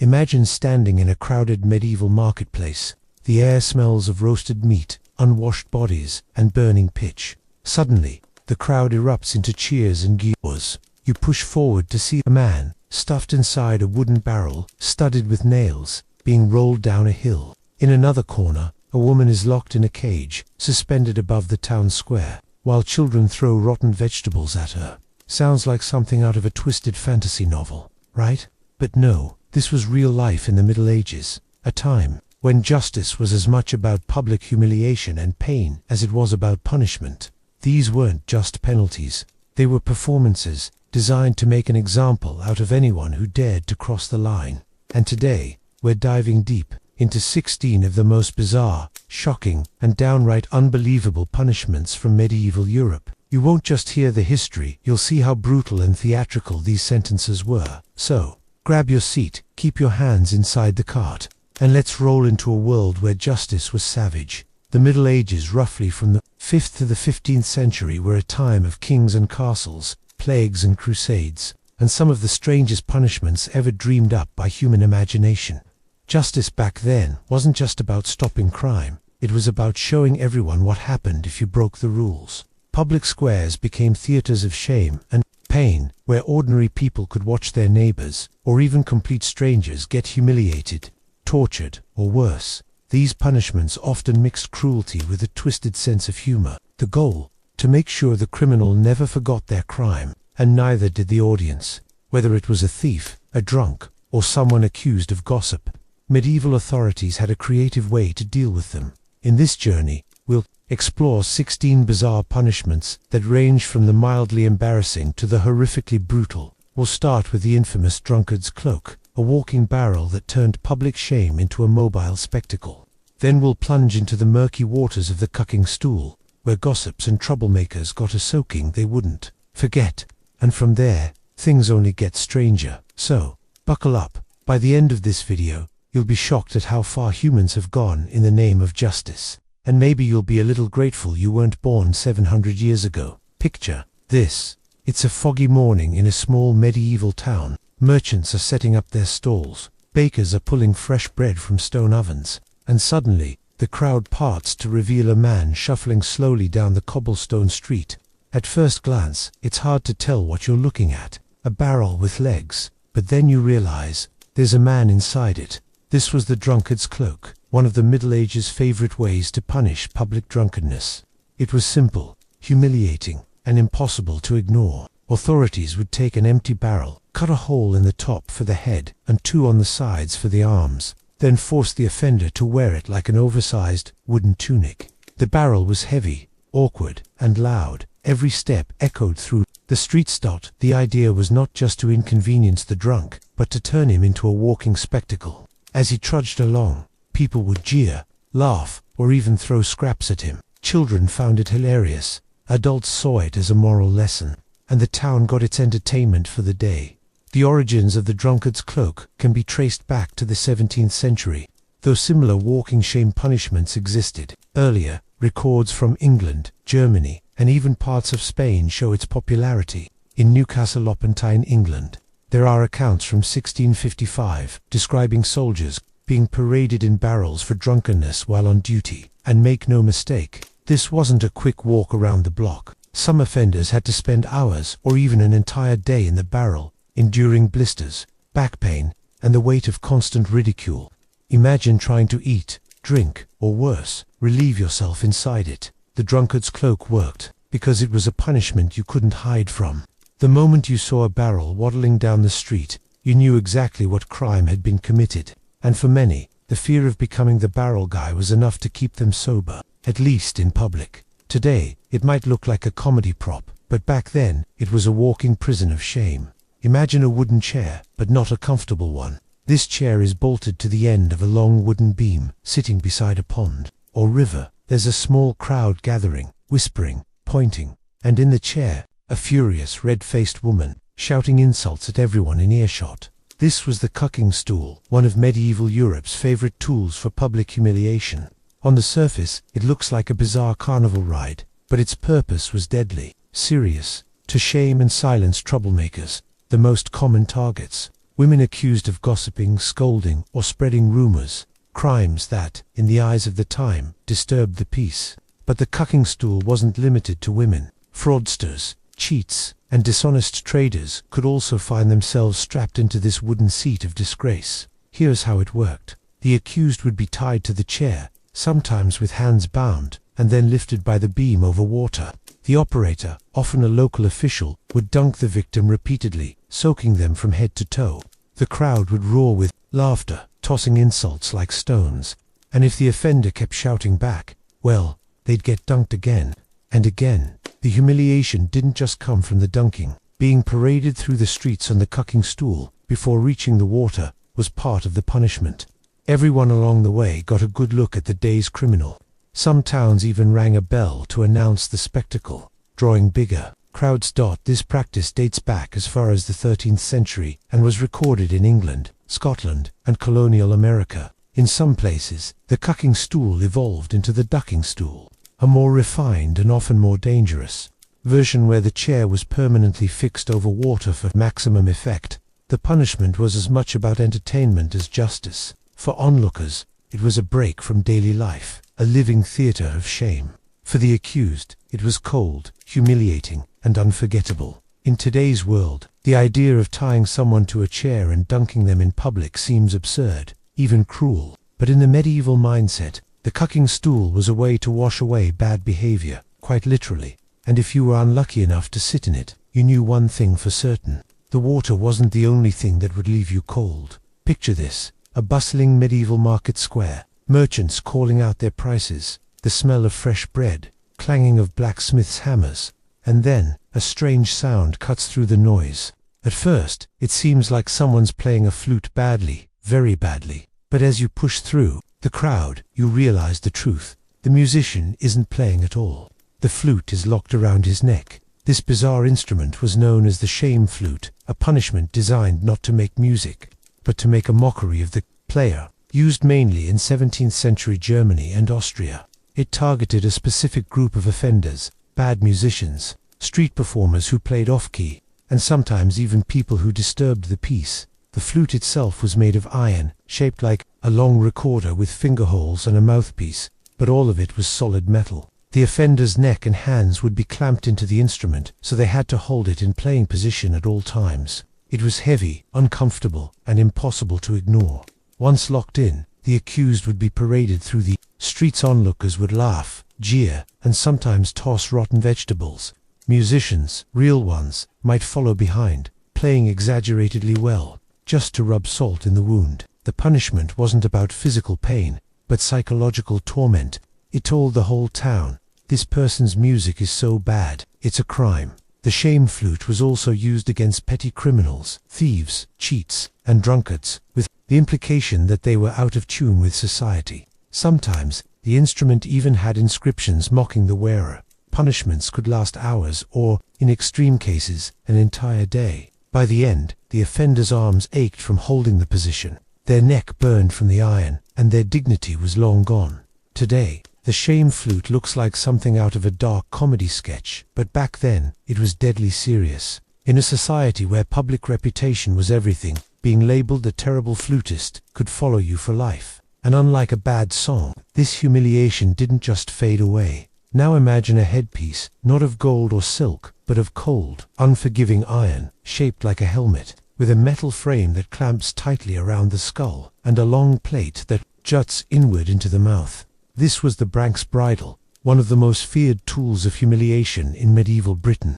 Imagine standing in a crowded medieval marketplace. The air smells of roasted meat, unwashed bodies, and burning pitch. Suddenly, the crowd erupts into cheers and guffaws. You push forward to see a man, stuffed inside a wooden barrel, studded with nails, being rolled down a hill. In another corner, a woman is locked in a cage, suspended above the town square, while children throw rotten vegetables at her. Sounds like something out of a twisted fantasy novel, right? But no, this was real life in the Middle Ages, a time when justice was as much about public humiliation and pain as it was about punishment. These weren't just penalties, they were performances designed to make an example out of anyone who dared to cross the line. And today, we're diving deep into 16 of the most bizarre, shocking, and downright unbelievable punishments from medieval Europe. You won't just hear the history, you'll see how brutal and theatrical these sentences were. So, grab your seat, keep your hands inside the cart, and let's roll into a world where justice was savage. The Middle Ages, roughly from the 5th to the 15th century, were a time of kings and castles, plagues and crusades, and some of the strangest punishments ever dreamed up by human imagination. Justice back then wasn't just about stopping crime, it was about showing everyone what happened if you broke the rules. Public squares became theaters of shame and pain, where ordinary people could watch their neighbors, or even complete strangers, get humiliated, tortured, or worse. These punishments often mixed cruelty with a twisted sense of humor. The goal? To make sure the criminal never forgot their crime, and neither did the audience, whether it was a thief, a drunk, or someone accused of gossip. Medieval authorities had a creative way to deal with them. In this journey, we'll explore 16 bizarre punishments that range from the mildly embarrassing to the horrifically brutal. We'll start with the infamous drunkard's cloak, a walking barrel that turned public shame into a mobile spectacle. Then we'll plunge into the murky waters of the cucking stool, where gossips and troublemakers got a soaking they wouldn't forget. And from there, things only get stranger. So, buckle up. By the end of this video, you'll be shocked at how far humans have gone in the name of justice. And maybe you'll be a little grateful you weren't born 700 years ago. Picture this. It's a foggy morning in a small medieval town. Merchants are setting up their stalls. Bakers are pulling fresh bread from stone ovens. And suddenly, the crowd parts to reveal a man shuffling slowly down the cobblestone street. At first glance, it's hard to tell what you're looking at. A barrel with legs. But then you realize, there's a man inside it. This was the drunkard's cloak, one of the Middle Ages' favorite ways to punish public drunkenness. It was simple, humiliating, and impossible to ignore. Authorities would take an empty barrel, cut a hole in the top for the head and 2 on the sides for the arms, then force the offender to wear it like an oversized wooden tunic. The barrel was heavy, awkward, and loud. Every step echoed through the streets. The idea was not just to inconvenience the drunk, but to turn him into a walking spectacle. As he trudged along, people would jeer, laugh, or even throw scraps at him. Children found it hilarious. Adults saw it as a moral lesson, and the town got its entertainment for the day. The origins of the drunkard's cloak can be traced back to the 17th century, though similar walking shame punishments existed. Earlier, records from England, Germany, and even parts of Spain show its popularity. In Newcastle-upon-Tyne, England, there are accounts from 1655 describing soldiers being paraded in barrels for drunkenness while on duty. And make no mistake, this wasn't a quick walk around the block. Some offenders had to spend hours or even an entire day in the barrel, enduring blisters, back pain, and the weight of constant ridicule. Imagine trying to eat, drink, or worse, relieve yourself inside it. The drunkard's cloak worked, because it was a punishment you couldn't hide from. The moment you saw a barrel waddling down the street, you knew exactly what crime had been committed. And for many, the fear of becoming the barrel guy was enough to keep them sober, at least in public. Today, it might look like a comedy prop, but back then, it was a walking prison of shame. Imagine a wooden chair, but not a comfortable one. This chair is bolted to the end of a long wooden beam, sitting beside a pond or river. There's a small crowd gathering, whispering, pointing, and in the chair, a furious, red-faced woman, shouting insults at everyone in earshot. This was the cucking stool, one of medieval Europe's favorite tools for public humiliation. On the surface, it looks like a bizarre carnival ride, but its purpose was deadly, serious, to shame and silence troublemakers, the most common targets women accused of gossiping, scolding, or spreading rumors, crimes that, in the eyes of the time, disturbed the peace. But the cucking stool wasn't limited to women. Fraudsters, cheats, and dishonest traders could also find themselves strapped into this wooden seat of disgrace. Here's how it worked. The accused would be tied to the chair, sometimes with hands bound, and then lifted by the beam over water. The operator, often a local official, would dunk the victim repeatedly, soaking them from head to toe. The crowd would roar with laughter, tossing insults like stones, and if the offender kept shouting back, well, they'd get dunked again and again. The humiliation didn't just come from the dunking. Being paraded through the streets on the cucking stool before reaching the water was part of the punishment. Everyone along the way got a good look at the day's criminal. Some towns even rang a bell to announce the spectacle, drawing bigger crowds. This practice dates back as far as the 13th century and was recorded in England, Scotland, and colonial America. In some places, the cucking stool evolved into the ducking stool, a more refined and often more dangerous version where the chair was permanently fixed over water for maximum effect. The punishment was as much about entertainment as justice. For onlookers, it was a break from daily life, a living theater of shame. For the accused, it was cold, humiliating, and unforgettable. In today's world, the idea of tying someone to a chair and dunking them in public seems absurd, even cruel. But in the medieval mindset, the cucking stool was a way to wash away bad behavior, quite literally. And if you were unlucky enough to sit in it, you knew one thing for certain. The water wasn't the only thing that would leave you cold. Picture this: a bustling medieval market square, merchants calling out their prices, the smell of fresh bread, clanging of blacksmiths' hammers, and then a strange sound cuts through the noise. At first, it seems like someone's playing a flute badly, very badly. But as you push through the crowd, you realize the truth. The musician isn't playing at all. The flute is locked around his neck. This bizarre instrument was known as the shame flute, a punishment designed not to make music, but to make a mockery of the player. Used mainly in 17th century Germany and Austria, it targeted a specific group of offenders: bad musicians, street performers who played off-key, and sometimes even people who disturbed the peace. The flute itself was made of iron, shaped like a long recorder with finger holes and a mouthpiece, but all of it was solid metal. The offender's neck and hands would be clamped into the instrument, so they had to hold it in playing position at all times. It was heavy, uncomfortable, and impossible to ignore. Once locked in, the accused would be paraded through the streets. Onlookers would laugh, jeer, and sometimes toss rotten vegetables. Musicians, real ones, might follow behind, playing exaggeratedly well, just to rub salt in the wound. The punishment wasn't about physical pain, but psychological torment. It told the whole town, this person's music is so bad, it's a crime. The shame flute was also used against petty criminals, thieves, cheats, and drunkards, with the implication that they were out of tune with society. Sometimes, the instrument even had inscriptions mocking the wearer. Punishments could last hours or, in extreme cases, an entire day. By the end, the offender's arms ached from holding the position. Their neck burned from the iron, and their dignity was long gone. Today, the shame flute looks like something out of a dark comedy sketch, but back then, it was deadly serious. In a society where public reputation was everything, being labeled a terrible flutist could follow you for life. And unlike a bad song, this humiliation didn't just fade away. Now imagine a headpiece, not of gold or silk, but of cold, unforgiving iron, shaped like a helmet, with a metal frame that clamps tightly around the skull, and a long plate that juts inward into the mouth. This was the Brank's bridle, one of the most feared tools of humiliation in medieval Britain.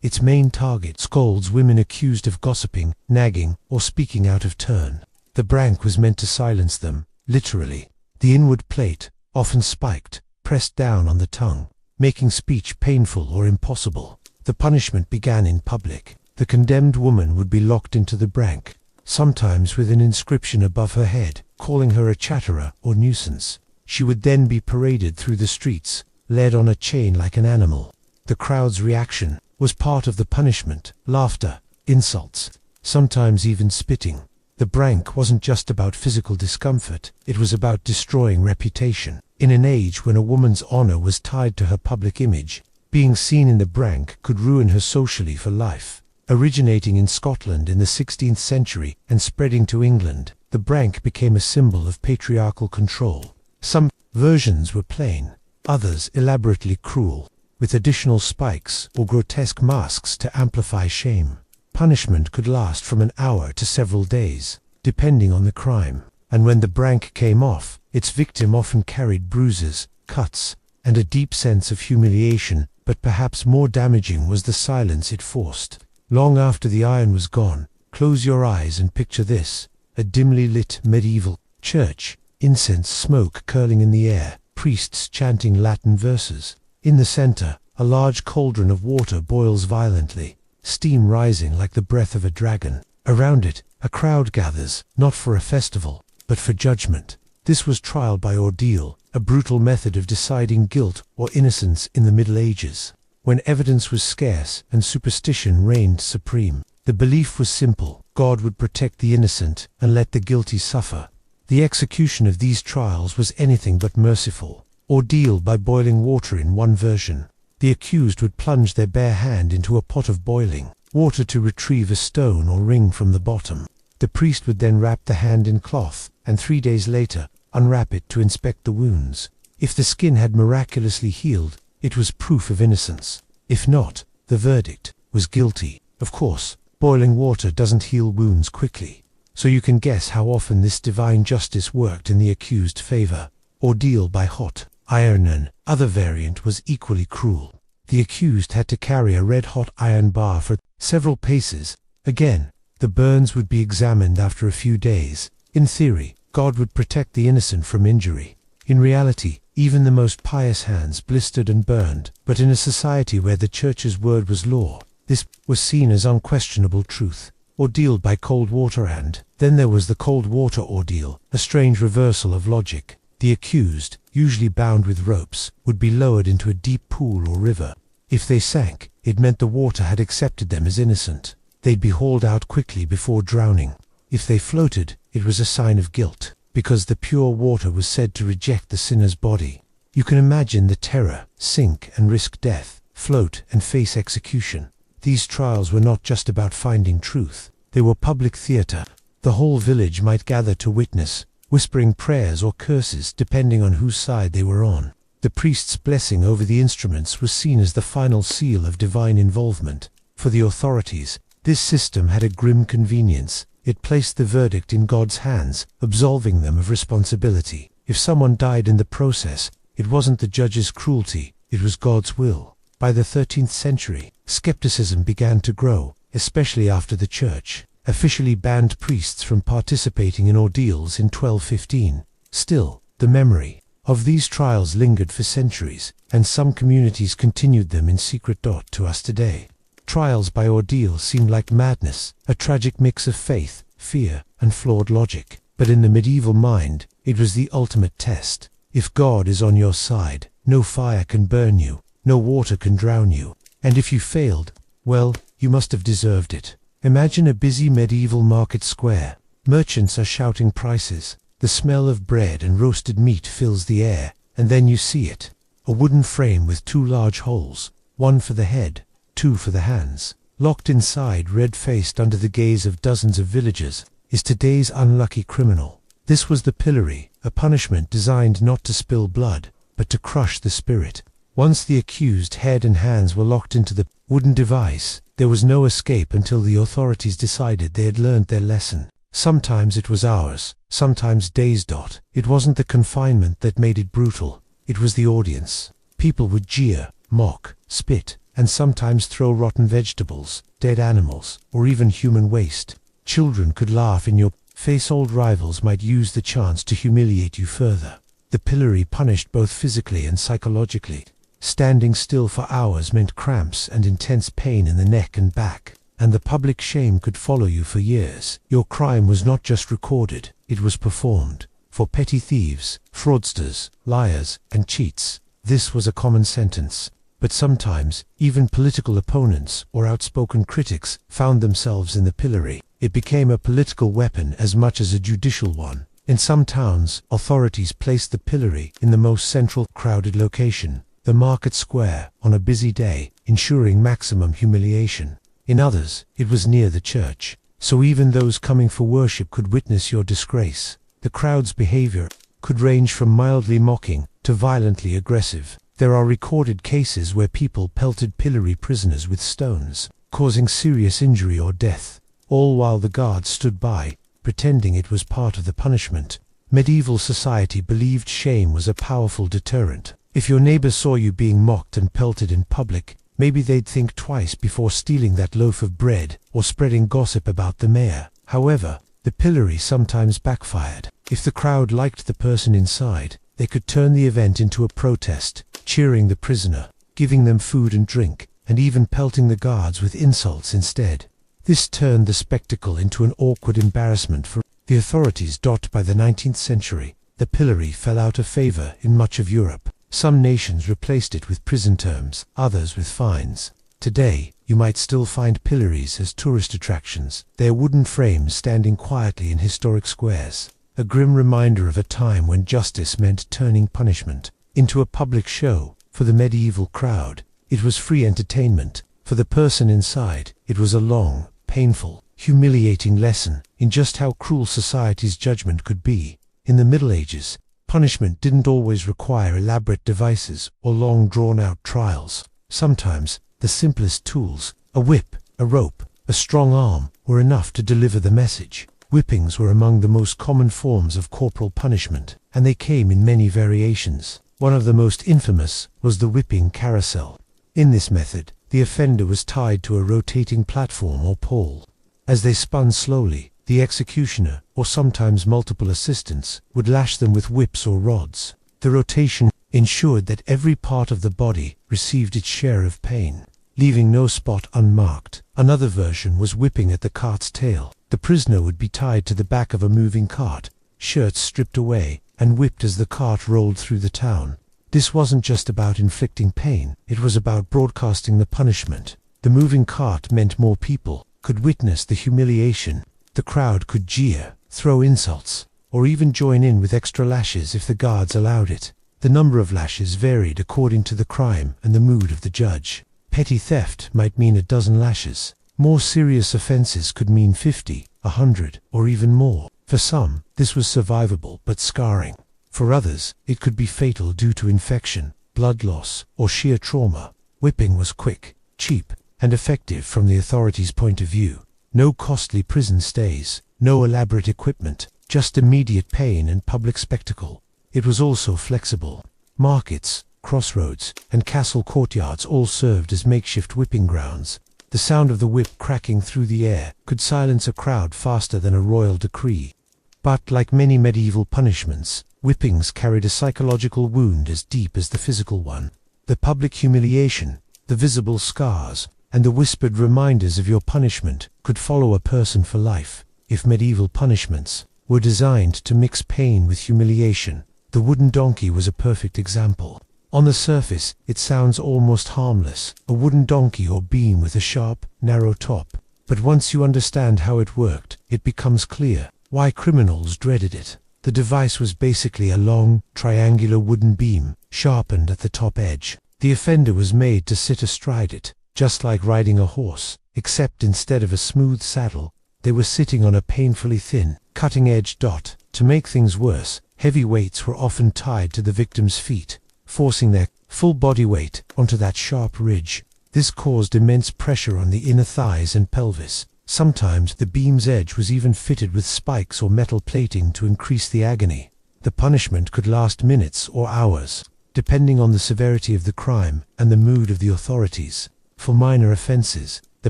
Its main target: scolds women accused of gossiping, nagging, or speaking out of turn. The Brank was meant to silence them, literally. The inward plate, often spiked, pressed down on the tongue, making speech painful or impossible. The punishment began in public. The condemned woman would be locked into the Brank, sometimes with an inscription above her head, calling her a chatterer or nuisance. She would then be paraded through the streets, led on a chain like an animal. The crowd's reaction was part of the punishment: laughter, insults, sometimes even spitting. The Brank wasn't just about physical discomfort, it was about destroying reputation. In an age when a woman's honor was tied to her public image, being seen in the Brank could ruin her socially for life. Originating in Scotland in the 16th century and spreading to England, the brank became a symbol of patriarchal control. Some versions were plain, others elaborately cruel, with additional spikes or grotesque masks to amplify shame. Punishment could last from an hour to several days, depending on the crime, and when the brank came off, its victim often carried bruises, cuts, and a deep sense of humiliation, but perhaps more damaging was the silence it forced. Long after the iron was gone, close your eyes and picture this: a dimly lit medieval church, incense smoke curling in the air, priests chanting Latin verses. In the center, a large cauldron of water boils violently, steam rising like the breath of a dragon. Around it, a crowd gathers, not for a festival, but for judgment. This was trial by ordeal, a brutal method of deciding guilt or innocence in the Middle Ages, when evidence was scarce and superstition reigned supreme. The belief was simple: God would protect the innocent and let the guilty suffer. The execution of these trials was anything but merciful. Ordeal by boiling water in one version. The accused would plunge their bare hand into a pot of boiling water to retrieve a stone or ring from the bottom. The priest would then wrap the hand in cloth, and 3 days later, unwrap it to inspect the wounds. If the skin had miraculously healed, it was proof of innocence. If not, the verdict was guilty. Of course, boiling water doesn't heal wounds quickly, so you can guess how often this divine justice worked in the accused's favor. Ordeal by hot iron. An other variant was equally cruel. The accused had to carry a red-hot iron bar for several paces. Again, the burns would be examined after a few days. In theory, God would protect the innocent from injury. In reality, even the most pious hands blistered and burned, but in a society where the church's word was law, this was seen as unquestionable truth. Ordeal by cold water. And then there was the cold water ordeal, a strange reversal of logic. The accused, usually bound with ropes, would be lowered into a deep pool or river. If they sank, it meant the water had accepted them as innocent. They'd be hauled out quickly before drowning. If they floated, it was a sign of guilt, because the pure water was said to reject the sinner's body. You can imagine the terror: sink and risk death, float and face execution. These trials were not just about finding truth, they were public theater. The whole village might gather to witness, whispering prayers or curses depending on whose side they were on. The priest's blessing over the instruments was seen as the final seal of divine involvement. For the authorities, this system had a grim convenience. It placed the verdict in God's hands, absolving them of responsibility. If someone died in the process, it wasn't the judge's cruelty, it was God's will. By the 13th century, skepticism began to grow, especially after the Church officially banned priests from participating in ordeals in 1215. Still, the memory of these trials lingered for centuries, and some communities continued them in secret. To us today, trials by ordeal seem like madness, a tragic mix of faith, fear, and flawed logic. But in the medieval mind, it was the ultimate test. If God is on your side, no fire can burn you, no water can drown you, and if you failed, well, you must have deserved it. Imagine a busy medieval market square. Merchants are shouting prices. The smell of bread and roasted meat fills the air, and then you see it. A wooden frame with 2 large holes, one for the head, 2 for the hands. Locked inside, red-faced under the gaze of dozens of villagers, is today's unlucky criminal. This was the pillory, a punishment designed not to spill blood, but to crush the spirit. Once the accused head and hands were locked into the wooden device, there was no escape until the authorities decided they had learned their lesson. Sometimes it was hours, sometimes days. It wasn't the confinement that made it brutal, it was the audience. People would jeer, mock, spit, and sometimes throw rotten vegetables, dead animals, or even human waste. Children could laugh in your face. Old rivals might use the chance to humiliate you further. The pillory punished both physically and psychologically. Standing still for hours meant cramps and intense pain in the neck and back, and the public shame could follow you for years. Your crime was not just recorded, it was performed. For petty thieves, fraudsters, liars, and cheats, this was a common sentence. But sometimes, even political opponents or outspoken critics found themselves in the pillory. It became a political weapon as much as a judicial one. In some towns, authorities placed the pillory in the most central, crowded location, the market square, on a busy day, ensuring maximum humiliation. In others, it was near the church, so even those coming for worship could witness your disgrace. The crowd's behavior could range from mildly mocking to violently aggressive. There are recorded cases where people pelted pillory prisoners with stones, causing serious injury or death, all while the guards stood by, pretending it was part of the punishment. Medieval society believed shame was a powerful deterrent. If your neighbor saw you being mocked and pelted in public, maybe they'd think twice before stealing that loaf of bread or spreading gossip about the mayor. However, the pillory sometimes backfired. If the crowd liked the person inside, they could turn the event into a protest, cheering the prisoner, giving them food and drink, and even pelting the guards with insults instead. This turned the spectacle into an awkward embarrassment for the authorities. By the 19th century, the pillory fell out of favor in much of Europe. Some nations replaced it with prison terms, others with fines. Today, you might still find pillories as tourist attractions, their wooden frames standing quietly in historic squares. A grim reminder of a time when justice meant turning punishment into a public show. For the medieval crowd, it was free entertainment. For the person inside, it was a long, painful, humiliating lesson in just how cruel society's judgment could be. In the Middle Ages, punishment didn't always require elaborate devices or long drawn-out trials. Sometimes, the simplest tools, a whip, a rope, a strong arm, were enough to deliver the message. Whippings were among the most common forms of corporal punishment, and they came in many variations. One of the most infamous was the whipping carousel. In this method, the offender was tied to a rotating platform or pole. As they spun slowly, the executioner, or sometimes multiple assistants, would lash them with whips or rods. The rotation ensured that every part of the body received its share of pain, leaving no spot unmarked. Another version was whipping at the cart's tail. The prisoner would be tied to the back of a moving cart, shirts stripped away, and whipped as the cart rolled through the town. This wasn't just about inflicting pain, it was about broadcasting the punishment. The moving cart meant more people could witness the humiliation. The crowd could jeer, throw insults, or even join in with extra lashes if the guards allowed it. The number of lashes varied according to the crime and the mood of the judge. Petty theft might mean a dozen lashes. More serious offenses could mean 50, 100, or even more. For some, this was survivable but scarring. For others, it could be fatal due to infection, blood loss, or sheer trauma. Whipping was quick, cheap, and effective from the authorities' point of view. No costly prison stays, no elaborate equipment, just immediate pain and public spectacle. It was also flexible. Markets, crossroads, and castle courtyards all served as makeshift whipping grounds. The sound of the whip cracking through the air could silence a crowd faster than a royal decree. But like many medieval punishments, whippings carried a psychological wound as deep as the physical one. The public humiliation, the visible scars, and the whispered reminders of your punishment could follow a person for life. If medieval punishments were designed to mix pain with humiliation, the wooden donkey was a perfect example. On the surface, it sounds almost harmless, a wooden donkey or beam with a sharp, narrow top. But once you understand how it worked, it becomes clear why criminals dreaded it. The device was basically a long, triangular wooden beam, sharpened at the top edge. The offender was made to sit astride it, just like riding a horse, except instead of a smooth saddle, they were sitting on a painfully thin, cutting-edge dot. To make things worse, heavy weights were often tied to the victim's feet, forcing their full body weight onto that sharp ridge. This caused immense pressure on the inner thighs and pelvis. Sometimes the beam's edge was even fitted with spikes or metal plating to increase the agony. The punishment could last minutes or hours, depending on the severity of the crime and the mood of the authorities. For minor offenses, the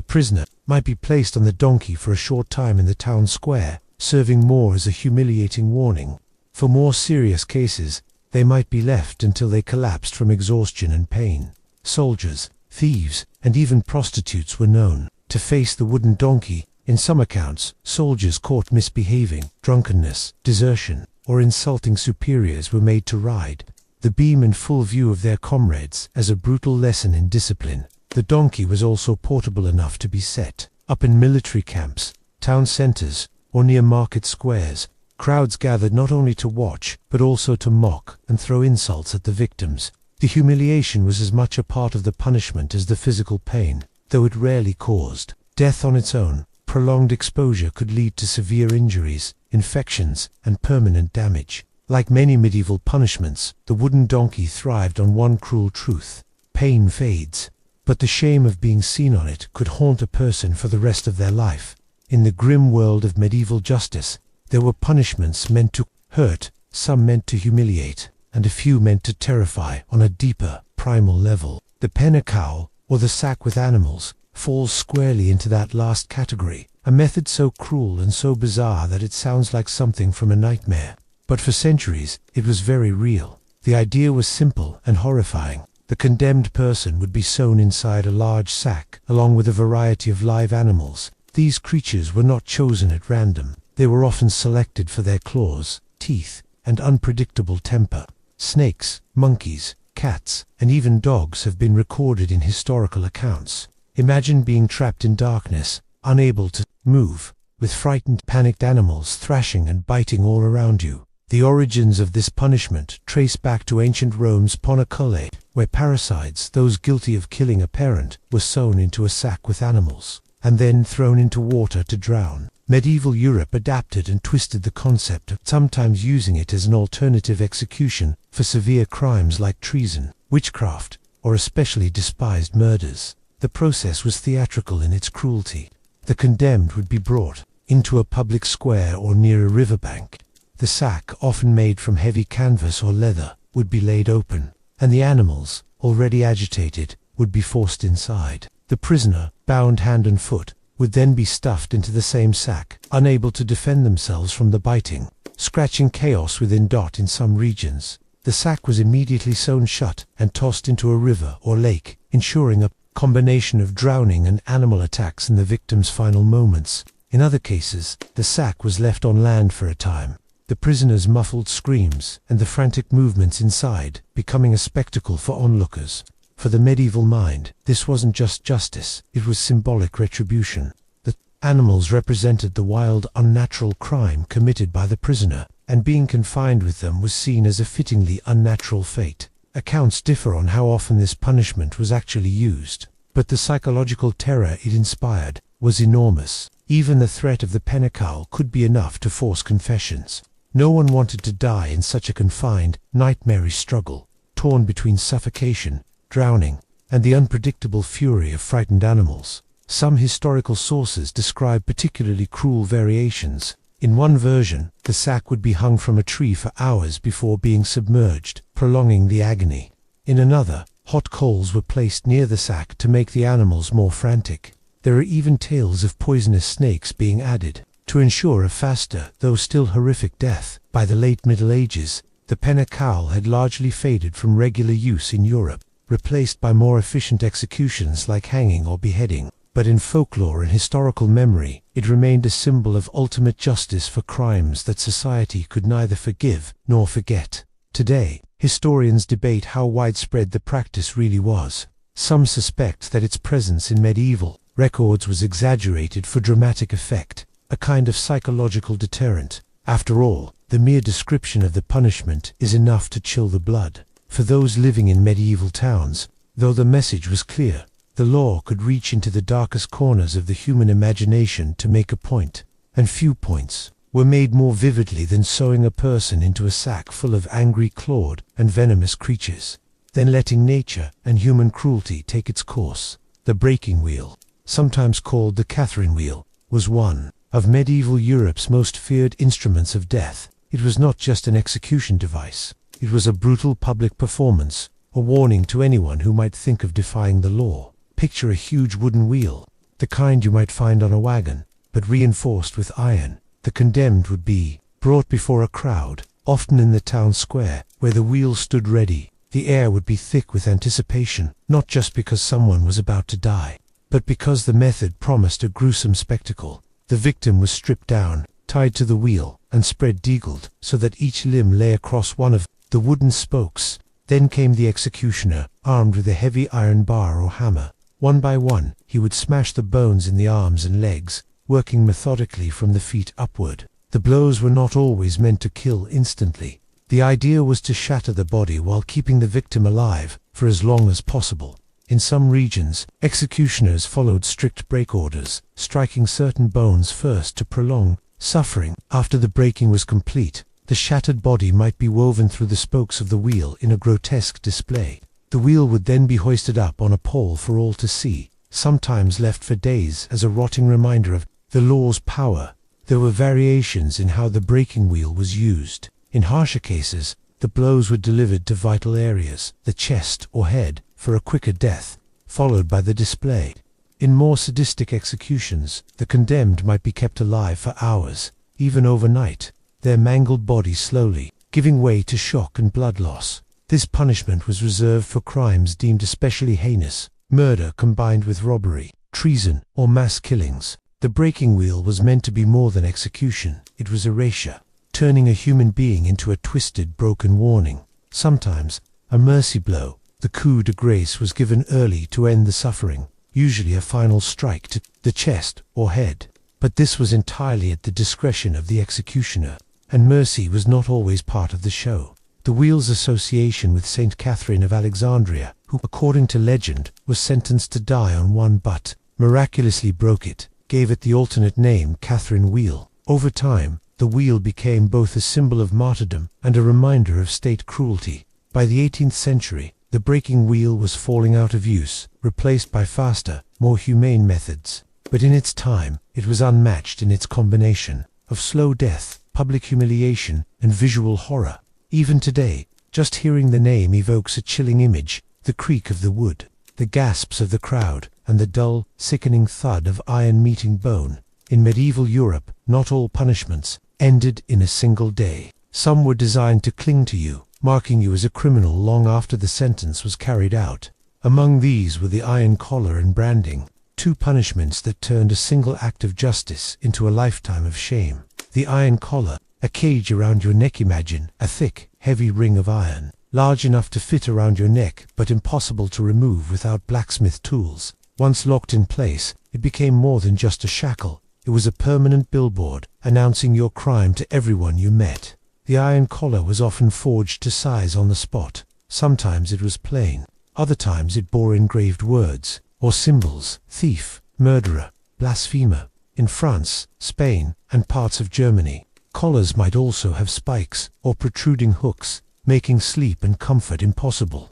prisoner might be placed on the donkey for a short time in the town square, serving more as a humiliating warning. For more serious cases, they might be left until they collapsed from exhaustion and pain. Soldiers, thieves, and even prostitutes were known to face the wooden donkey. In some accounts, soldiers caught misbehaving, drunkenness, desertion, or insulting superiors were made to ride the beam in full view of their comrades as a brutal lesson in discipline. The donkey was also portable enough to be set up in military camps, town centers, or near market squares. Crowds gathered not only to watch, but also to mock and throw insults at the victims. The humiliation was as much a part of the punishment as the physical pain, though it rarely caused death on its own. Prolonged exposure could lead to severe injuries, infections, and permanent damage. Like many medieval punishments, the wooden donkey thrived on one cruel truth: pain fades, but the shame of being seen on it could haunt a person for the rest of their life. In the grim world of medieval justice, there were punishments meant to hurt, some meant to humiliate, and a few meant to terrify on a deeper, primal level. The penna-cowl, or the sack with animals, falls squarely into that last category, a method so cruel and so bizarre that it sounds like something from a nightmare. But for centuries, it was very real. The idea was simple and horrifying. The condemned person would be sewn inside a large sack, along with a variety of live animals. These creatures were not chosen at random. They were often selected for their claws, teeth, and unpredictable temper. Snakes, monkeys, cats, and even dogs have been recorded in historical accounts. Imagine being trapped in darkness, unable to move, with frightened, panicked animals thrashing and biting all around you. The origins of this punishment trace back to ancient Rome's Ponacole, where parricides, those guilty of killing a parent, were sewn into a sack with animals, and then thrown into water to drown. Medieval Europe adapted and twisted the concept, sometimes using it as an alternative execution for severe crimes like treason, witchcraft, or especially despised murders. The process was theatrical in its cruelty. The condemned would be brought into a public square or near a riverbank. The sack, often made from heavy canvas or leather, would be laid open, and the animals, already agitated, would be forced inside. The prisoner, bound hand and foot, would then be stuffed into the same sack, unable to defend themselves from the biting, scratching chaos within. In some regions, the sack was immediately sewn shut and tossed into a river or lake, ensuring a combination of drowning and animal attacks in the victim's final moments. In other cases, the sack was left on land for a time, the prisoner's muffled screams and the frantic movements inside becoming a spectacle for onlookers. For the medieval mind, this wasn't just justice, it was symbolic retribution. The animals represented the wild, unnatural crime committed by the prisoner, and being confined with them was seen as a fittingly unnatural fate. Accounts differ on how often this punishment was actually used, but the psychological terror it inspired was enormous. Even the threat of the penna-cowl could be enough to force confessions. No one wanted to die in such a confined, nightmarish struggle, torn between suffocation, drowning, and the unpredictable fury of frightened animals. Some historical sources describe particularly cruel variations. In one version, the sack would be hung from a tree for hours before being submerged, prolonging the agony. In another, hot coals were placed near the sack to make the animals more frantic. There are even tales of poisonous snakes being added to ensure a faster, though still horrific death. By the late Middle Ages, the penna-cowl had largely faded from regular use in Europe, replaced by more efficient executions like hanging or beheading. But in folklore and historical memory, it remained a symbol of ultimate justice for crimes that society could neither forgive nor forget. Today, historians debate how widespread the practice really was. Some suspect that its presence in medieval records was exaggerated for dramatic effect, a kind of psychological deterrent. After all, the mere description of the punishment is enough to chill the blood. For those living in medieval towns, though the message was clear, the law could reach into the darkest corners of the human imagination to make a point, and few points were made more vividly than sewing a person into a sack full of angry, clawed, and venomous creatures, then letting nature and human cruelty take its course. The breaking wheel, sometimes called the Catherine wheel, was one of medieval Europe's most feared instruments of death. It was not just an execution device. It was a brutal public performance, a warning to anyone who might think of defying the law. Picture a huge wooden wheel, the kind you might find on a wagon, but reinforced with iron. The condemned would be brought before a crowd, often in the town square, where the wheel stood ready. The air would be thick with anticipation, not just because someone was about to die, but because the method promised a gruesome spectacle. The victim was stripped down, tied to the wheel, and spread-eagled, so that each limb lay across one of the wooden spokes. Then came the executioner, armed with a heavy iron bar or hammer. One by one, he would smash the bones in the arms and legs, working methodically from the feet upward. The blows were not always meant to kill instantly. The idea was to shatter the body while keeping the victim alive for as long as possible. In some regions, executioners followed strict break orders, striking certain bones first to prolong suffering. After the breaking was complete, the shattered body might be woven through the spokes of the wheel in a grotesque display. The wheel would then be hoisted up on a pole for all to see, sometimes left for days as a rotting reminder of the law's power. There were variations in how the breaking wheel was used. In harsher cases, the blows were delivered to vital areas, the chest or head, for a quicker death, followed by the display. In more sadistic executions, the condemned might be kept alive for hours, even overnight, their mangled bodies slowly giving way to shock and blood loss. This punishment was reserved for crimes deemed especially heinous, murder combined with robbery, treason, or mass killings. The breaking wheel was meant to be more than execution. It was erasure, turning a human being into a twisted, broken warning. Sometimes, a mercy blow, the coup de grace, was given early to end the suffering, usually a final strike to the chest or head. But this was entirely at the discretion of the executioner, and mercy was not always part of the show. The wheel's association with Saint Catherine of Alexandria, who, according to legend, was sentenced to die on one but miraculously broke it, gave it the alternate name Catherine Wheel. Over time, the wheel became both a symbol of martyrdom and a reminder of state cruelty. By the 18th century, the breaking wheel was falling out of use, replaced by faster, more humane methods. But in its time, it was unmatched in its combination of slow death, public humiliation, and visual horror. Even today, just hearing the name evokes a chilling image: the creak of the wood, the gasps of the crowd, and the dull, sickening thud of iron meeting bone. In medieval Europe, not all punishments ended in a single day. Some were designed to cling to you, marking you as a criminal long after the sentence was carried out. Among these were the iron collar and branding, two punishments that turned a single act of justice into a lifetime of shame. The iron collar, a cage around your neck. Imagine a thick, heavy ring of iron, large enough to fit around your neck but impossible to remove without blacksmith tools. Once locked in place, it became more than just a shackle. It was a permanent billboard, announcing your crime to everyone you met. The iron collar was often forged to size on the spot. Sometimes it was plain, other times it bore engraved words or symbols: thief, murderer, blasphemer. In France, Spain, and parts of Germany, collars might also have spikes or protruding hooks, making sleep and comfort impossible.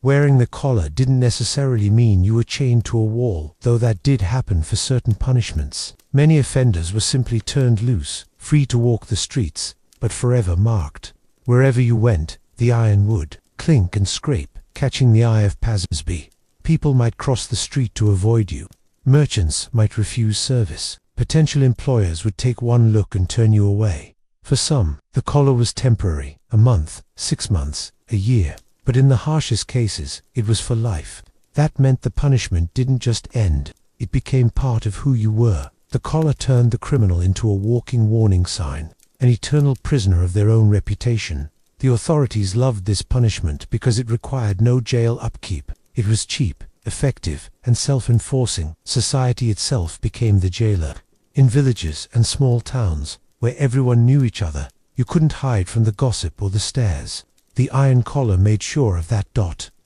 Wearing the collar didn't necessarily mean you were chained to a wall, though that did happen for certain punishments. Many offenders were simply turned loose, free to walk the streets, but forever marked. Wherever you went, the iron would clink and scrape, catching the eye of passers-by. People might cross the street to avoid you. Merchants might refuse service. Potential employers would take one look and turn you away. For some, the collar was temporary, a month, 6 months, a year. But in the harshest cases, it was for life. That meant the punishment didn't just end, it became part of who you were. The collar turned the criminal into a walking warning sign, an eternal prisoner of their own reputation. The authorities loved this punishment because it required no jail upkeep. It was cheap, effective, and self-enforcing. Society itself became the jailer. In villages and small towns, where everyone knew each other, you couldn't hide from the gossip or the stares. The iron collar made sure of that.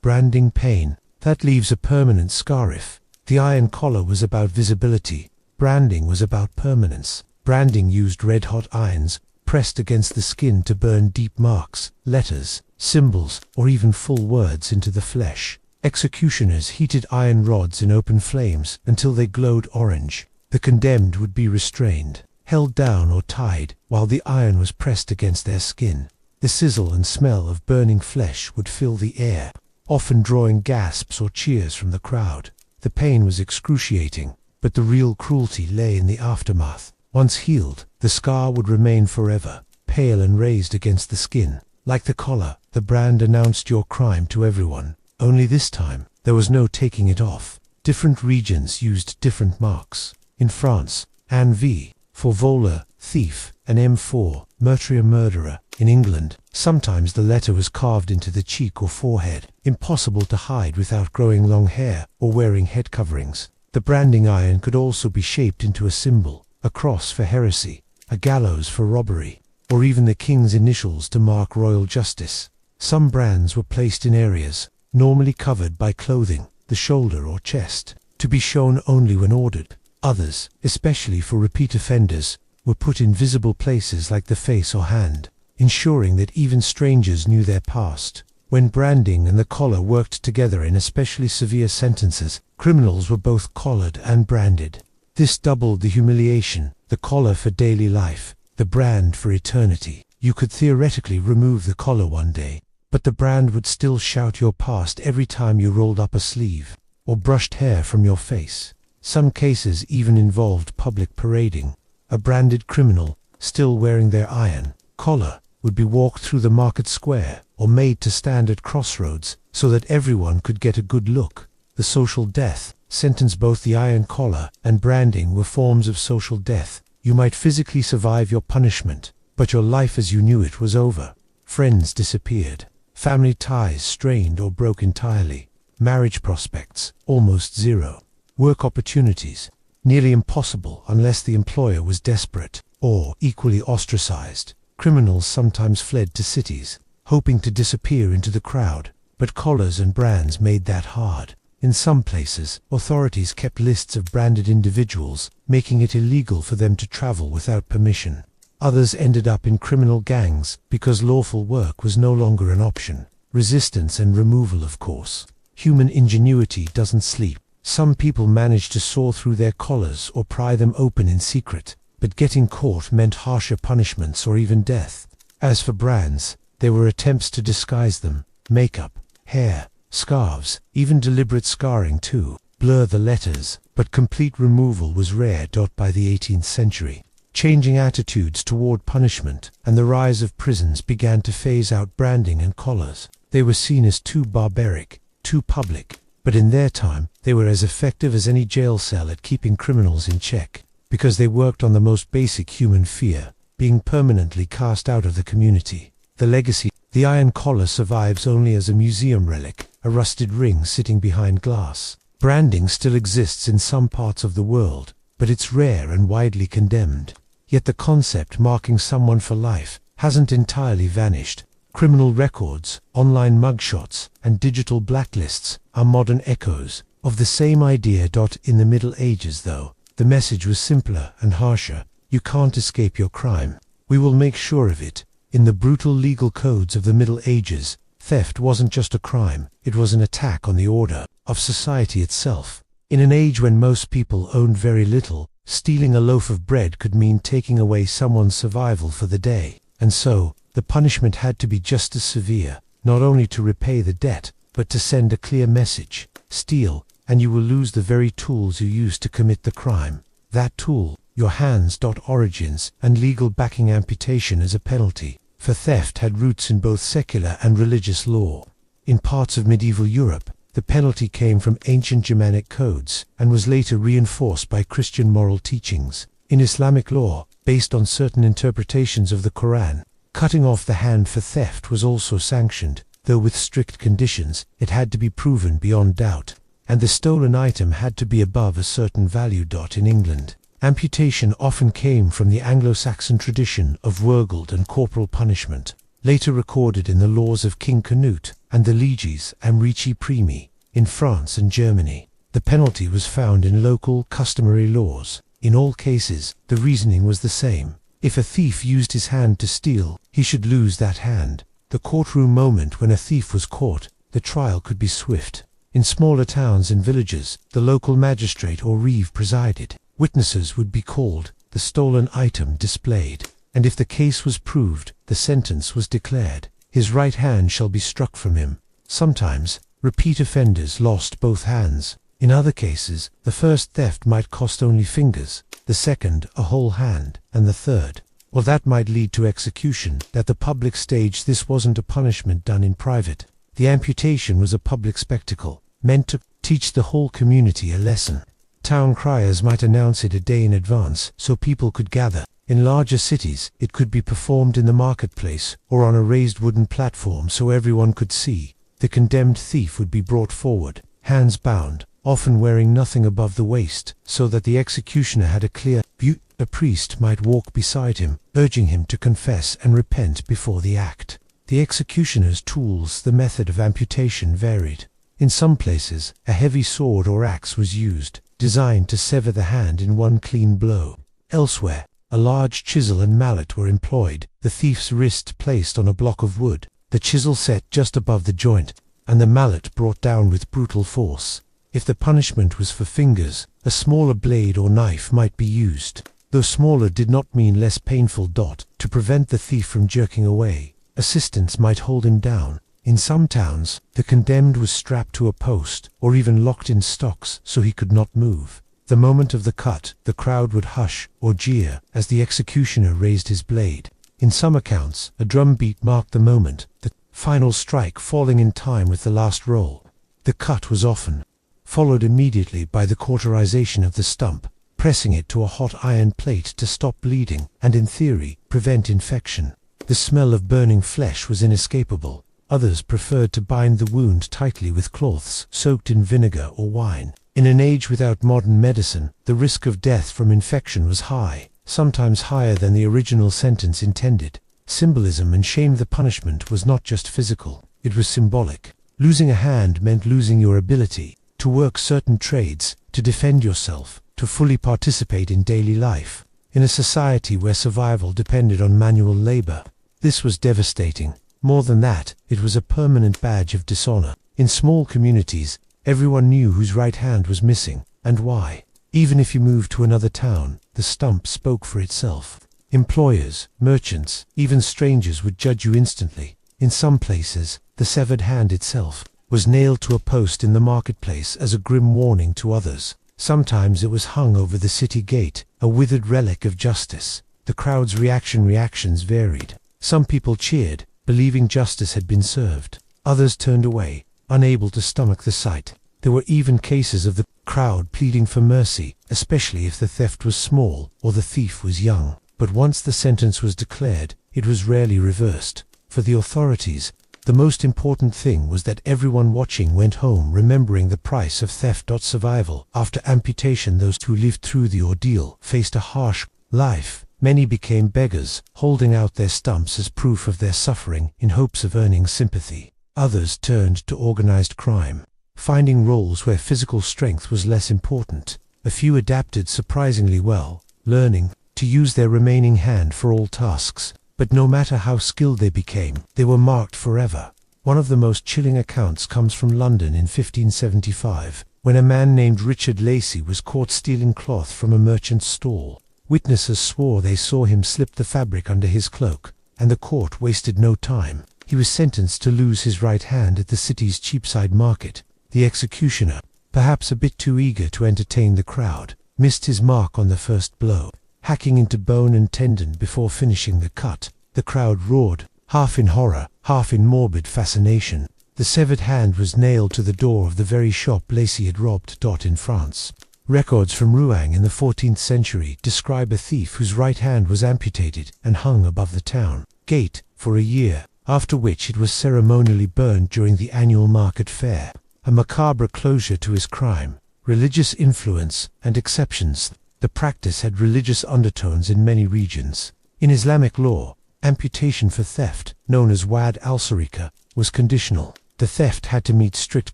Branding pain, that leaves a permanent scar. If the iron collar was about visibility, branding was about permanence. Branding used red-hot irons, pressed against the skin to burn deep marks, letters, symbols, or even full words into the flesh. Executioners heated iron rods in open flames until they glowed orange. The condemned would be restrained, held down or tied, while the iron was pressed against their skin. The sizzle and smell of burning flesh would fill the air, often drawing gasps or cheers from the crowd. The pain was excruciating, but the real cruelty lay in the aftermath. Once healed, the scar would remain forever, pale and raised against the skin. Like the collar, the brand announced your crime to everyone. Only this time, there was no taking it off. Different regions used different marks. In France, An V for voler, thief, and M for meurtrier, murderer. In England, sometimes the letter was carved into the cheek or forehead, impossible to hide without growing long hair or wearing head coverings. The branding iron could also be shaped into a symbol: a cross for heresy, a gallows for robbery, or even the king's initials to mark royal justice. Some brands were placed in areas normally covered by clothing. the shoulder or chest, to be shown only when ordered. Others, especially for repeat offenders, were put in visible places like the face or hand, ensuring that even strangers knew their past. When branding and the collar worked together in especially severe sentences, criminals were both collared and branded. This doubled the humiliation, the collar for daily life, the brand for eternity. You could theoretically remove the collar one day, but the brand would still shout your past every time you rolled up a sleeve, or brushed hair from your face. Some cases even involved public parading. A branded criminal, still wearing their iron collar, would be walked through the market square, or made to stand at crossroads, so that everyone could get a good look. The social death sentence. Both the iron collar and branding were forms of social death. You might physically survive your punishment, but your life as you knew it was over. Friends disappeared. Family ties strained or broke entirely. Marriage prospects almost zero. Work opportunities nearly impossible unless the employer was desperate, or equally ostracized. Criminals sometimes fled to cities, hoping to disappear into the crowd, but collars and brands made that hard. In some places, authorities kept lists of branded individuals, making it illegal for them to travel without permission. Others ended up in criminal gangs because lawful work was no longer an option. Resistance and removal, of course. Human ingenuity doesn't sleep. Some people managed to saw through their collars or pry them open in secret, but getting caught meant harsher punishments or even death. As for brands, there were attempts to disguise them: makeup, hair, scarves, even deliberate scarring to blur the letters, but complete removal was rare. By the 18th century, changing attitudes toward punishment and the rise of prisons began to phase out branding and collars. They were seen as too barbaric, too public, but in their time, they were as effective as any jail cell at keeping criminals in check, because they worked on the most basic human fear, being permanently cast out of the community. The legacy: the iron collar survives only as a museum relic, a rusted ring sitting behind glass. Branding still exists in some parts of the world, but it's rare and widely condemned. Yet the concept marking someone for life hasn't entirely vanished. Criminal records, online mugshots, and digital blacklists are modern echoes of the same idea. In the Middle Ages, though, the message was simpler and harsher. You can't escape your crime. We will make sure of it. In the brutal legal codes of the Middle Ages, theft wasn't just a crime, it was an attack on the order of society itself. In an age when most people owned very little, stealing a loaf of bread could mean taking away someone's survival for the day. And so, the punishment had to be just as severe, not only to repay the debt, but to send a clear message: steal, and you will lose the very tools you used to commit the crime. That tool, your hands. Origins and legal backing: amputation as a penalty for theft had roots in both secular and religious law. In parts of medieval Europe, the penalty came from ancient Germanic codes and was later reinforced by Christian moral teachings. In Islamic law, based on certain interpretations of the Quran, cutting off the hand for theft was also sanctioned, though with strict conditions. It had to be proven beyond doubt, and the stolen item had to be above a certain value. In England, amputation often came from the Anglo-Saxon tradition of wurgald and corporal punishment, later recorded in the laws of King Canute and the Leges and Ricci Primi. In France and Germany, the penalty was found in local, customary laws. In all cases, the reasoning was the same. If a thief used his hand to steal, he should lose that hand. The courtroom moment when a thief was caught, the trial could be swift. In smaller towns and villages, the local magistrate or reeve presided. Witnesses would be called, the stolen item displayed, and if the case was proved, the sentence was declared: his right hand shall be struck from him. Sometimes, repeat offenders lost both hands. In other cases, the first theft might cost only fingers, the second a whole hand, and the third, well, that might lead to execution. At the public stage, this wasn't a punishment done in private. The amputation was a public spectacle, meant to teach the whole community a lesson. Town criers might announce it a day in advance so people could gather. In larger cities, it could be performed in the marketplace or on a raised wooden platform so everyone could see. The condemned thief would be brought forward, hands bound, often wearing nothing above the waist, so that the executioner had a clear view. A priest might walk beside him, urging him to confess and repent before the act. The executioner's tools: the method of amputation varied. In some places, a heavy sword or axe was used, designed to sever the hand in one clean blow. Elsewhere, a large chisel and mallet were employed, the thief's wrist placed on a block of wood, the chisel set just above the joint, and the mallet brought down with brutal force. If the punishment was for fingers, a smaller blade or knife might be used. Though smaller did not mean less painful. To prevent the thief from jerking away, assistants might hold him down. In some towns, the condemned was strapped to a post, or even locked in stocks so he could not move. The moment of the cut, the crowd would hush or jeer as the executioner raised his blade. In some accounts, a drum beat marked the moment, the final strike falling in time with the last roll. The cut was often followed immediately by the cauterization of the stump, pressing it to a hot iron plate to stop bleeding and, in theory, prevent infection. The smell of burning flesh was inescapable. Others preferred to bind the wound tightly with cloths soaked in vinegar or wine. In an age without modern medicine, the risk of death from infection was high, sometimes higher than the original sentence intended. Symbolism enshrined the punishment was not just physical, it was symbolic. Losing a hand meant losing your ability to work certain trades, to defend yourself, to fully participate in daily life. In a society where survival depended on manual labor, this was devastating. More than that, it was a permanent badge of dishonor. In small communities, everyone knew whose right hand was missing, and why. Even if you moved to another town, the stump spoke for itself. Employers, merchants, even strangers would judge you instantly. In some places, the severed hand itself was nailed to a post in the marketplace as a grim warning to others. Sometimes it was hung over the city gate, a withered relic of justice. The crowd's reactions varied. Some people cheered, believing justice had been served. Others turned away, unable to stomach the sight. There were even cases of the crowd pleading for mercy, especially if the theft was small or the thief was young. But once the sentence was declared, it was rarely reversed. For the authorities, the most important thing was that everyone watching went home remembering the price of theft. Survival. After amputation, those who lived through the ordeal faced a harsh life. Many became beggars, holding out their stumps as proof of their suffering in hopes of earning sympathy. Others turned to organized crime, finding roles where physical strength was less important. A few adapted surprisingly well, learning to use their remaining hand for all tasks. But no matter how skilled they became, they were marked forever. One of the most chilling accounts comes from London in 1575, when a man named Richard Lacey was caught stealing cloth from a merchant's stall. Witnesses swore they saw him slip the fabric under his cloak, and the court wasted no time. He was sentenced to lose his right hand at the city's Cheapside market. The executioner, perhaps a bit too eager to entertain the crowd, missed his mark on the first blow, hacking into bone and tendon before finishing the cut. The crowd roared, half in horror, half in morbid fascination. The severed hand was nailed to the door of the very shop Lacey had robbed. In France, records from Rouen in the 14th century describe a thief whose right hand was amputated and hung above the town gate for a year, after which it was ceremonially burned during the annual market fair. A macabre closure to his crime. Religious influence and exceptions. The practice had religious undertones in many regions. In Islamic law, amputation for theft, known as wad al-sarika, was conditional. The theft had to meet strict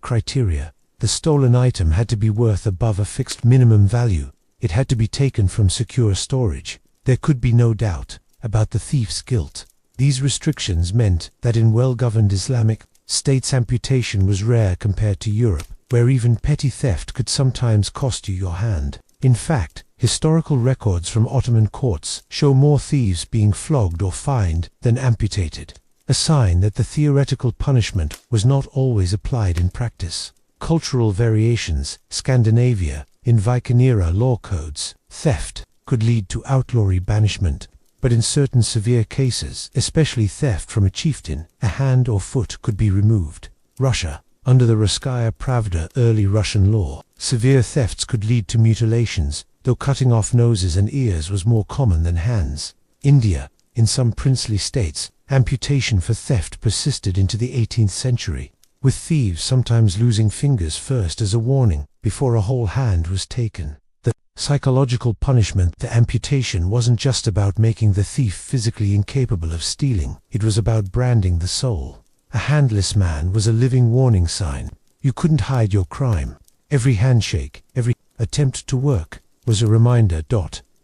criteria. The stolen item had to be worth above a fixed minimum value. It had to be taken from secure storage. There could be no doubt about the thief's guilt. These restrictions meant that in well-governed Islamic states amputation was rare compared to Europe, where even petty theft could sometimes cost you your hand. In fact, historical records from Ottoman courts show more thieves being flogged or fined than amputated, a sign that the theoretical punishment was not always applied in practice. Cultural variations. Scandinavia, in Viking-era law codes, theft could lead to outlawry banishment, but in certain severe cases, especially theft from a chieftain, a hand or foot could be removed. Russia, under the Russkaya Pravda, early Russian law, severe thefts could lead to mutilations, though cutting off noses and ears was more common than hands. India, in some princely states, amputation for theft persisted into the 18th century, with thieves sometimes losing fingers first as a warning, before a whole hand was taken. The psychological punishment. The amputation wasn't just about making the thief physically incapable of stealing, it was about branding the soul. A handless man was a living warning sign. You couldn't hide your crime. Every handshake, every attempt to work, was a reminder.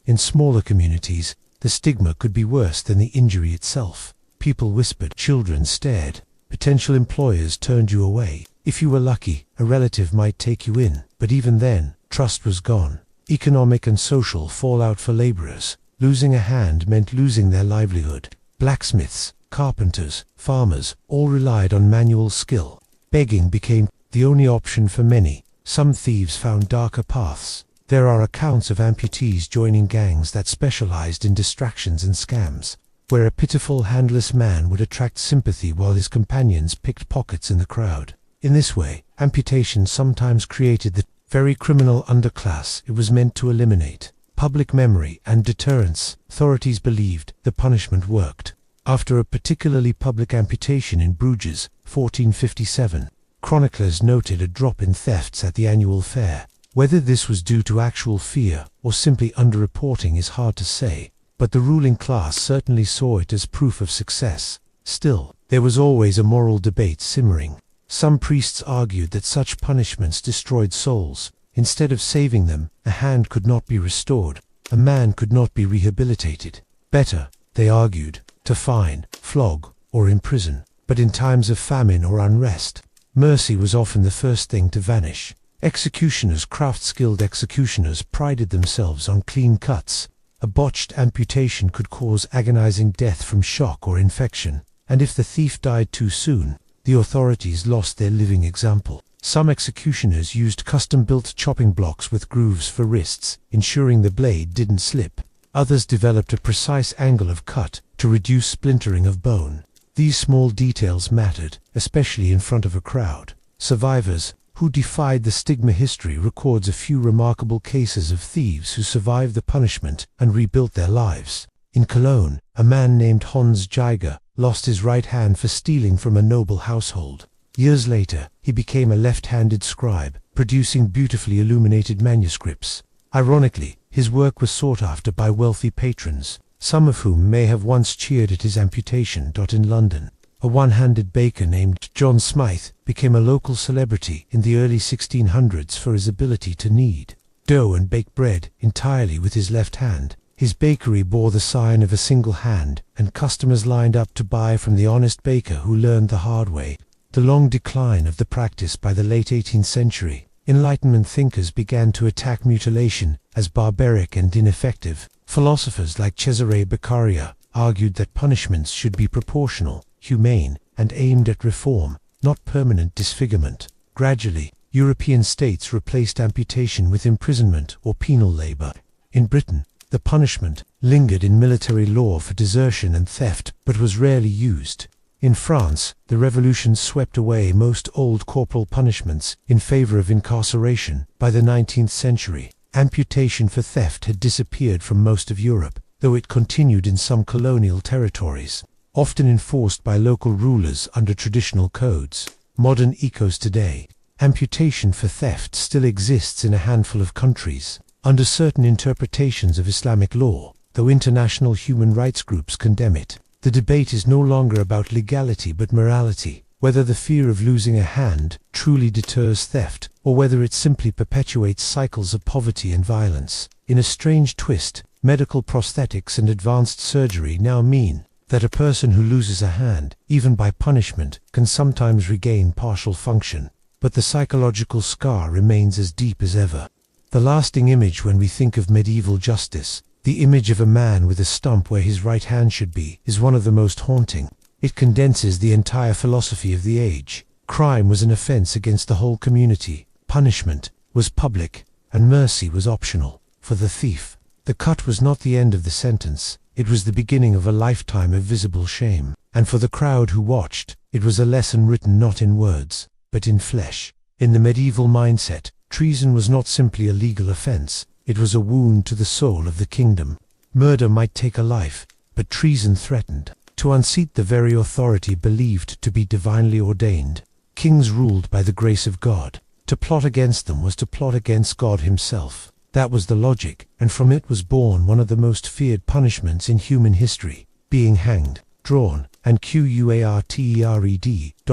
In smaller communities, the stigma could be worse than the injury itself. People whispered, children stared, potential employers turned you away. If you were lucky, a relative might take you in, but even then, trust was gone. Economic and social fallout for laborers. Losing a hand meant losing their livelihood. Blacksmiths, carpenters, farmers, all relied on manual skill. Begging became the only option for many. Some thieves found darker paths. There are accounts of amputees joining gangs that specialized in distractions and scams, where a pitiful, handless man would attract sympathy while his companions picked pockets in the crowd. In this way, amputation sometimes created the very criminal underclass it was meant to eliminate. Public memory and deterrence. Authorities believed the punishment worked. After a particularly public amputation in Bruges, 1457, chroniclers noted a drop in thefts at the annual fair. Whether this was due to actual fear or simply underreporting is hard to say, but the ruling class certainly saw it as proof of success. Still, there was always a moral debate simmering. Some priests argued that such punishments destroyed souls. Instead of saving them, a hand could not be restored, a man could not be rehabilitated. Better, they argued, to fine, flog, or imprison. But in times of famine or unrest, mercy was often the first thing to vanish. Executioners, craft-skilled executioners, prided themselves on clean cuts. A botched amputation could cause agonizing death from shock or infection, and if the thief died too soon, the authorities lost their living example. Some executioners used custom-built chopping blocks with grooves for wrists, ensuring the blade didn't slip. Others developed a precise angle of cut to reduce splintering of bone. These small details mattered, especially in front of a crowd. Survivors who defied the stigma history records a few remarkable cases of thieves who survived the punishment and rebuilt their lives. In Cologne, a man named Hans Geiger lost his right hand for stealing from a noble household. Years later, he became a left-handed scribe, producing beautifully illuminated manuscripts. Ironically, his work was sought after by wealthy patrons, some of whom may have once cheered at his amputation. In London, a one-handed baker named John Smythe became a local celebrity in the early 1600s for his ability to knead dough and bake bread entirely with his left hand. His bakery bore the sign of a single hand, and customers lined up to buy from the honest baker who learned the hard way. The long decline of the practice. By the late 18th century, Enlightenment thinkers began to attack mutilation as barbaric and ineffective. Philosophers like Cesare Beccaria argued that punishments should be proportional, humane, and aimed at reform, not permanent disfigurement. Gradually, European states replaced amputation with imprisonment or penal labor. In Britain, the punishment lingered in military law for desertion and theft, but was rarely used. In France, the revolution swept away most old corporal punishments in favor of incarceration. By the 19th century, amputation for theft had disappeared from most of Europe, though it continued in some colonial territories, often enforced by local rulers under traditional codes. Modern ecos today, amputation for theft still exists in a handful of countries, under certain interpretations of Islamic law, though international human rights groups condemn it. The debate is no longer about legality but morality, whether the fear of losing a hand truly deters theft, or whether it simply perpetuates cycles of poverty and violence. In a strange twist, medical prosthetics and advanced surgery now mean that a person who loses a hand, even by punishment, can sometimes regain partial function, but the psychological scar remains as deep as ever. The lasting image when we think of medieval justice, the image of a man with a stump where his right hand should be, is one of the most haunting. It condenses the entire philosophy of the age. Crime was an offense against the whole community, punishment was public, and mercy was optional. For the thief, the cut was not the end of the sentence, it was the beginning of a lifetime of visible shame. And for the crowd who watched, it was a lesson written not in words, but in flesh. In the medieval mindset, treason was not simply a legal offense, it was a wound to the soul of the kingdom. Murder might take a life, but treason threatened to unseat the very authority believed to be divinely ordained. Kings ruled by the grace of God. To plot against them was to plot against God himself. That was the logic, and from it was born one of the most feared punishments in human history, being hanged, drawn, and quartered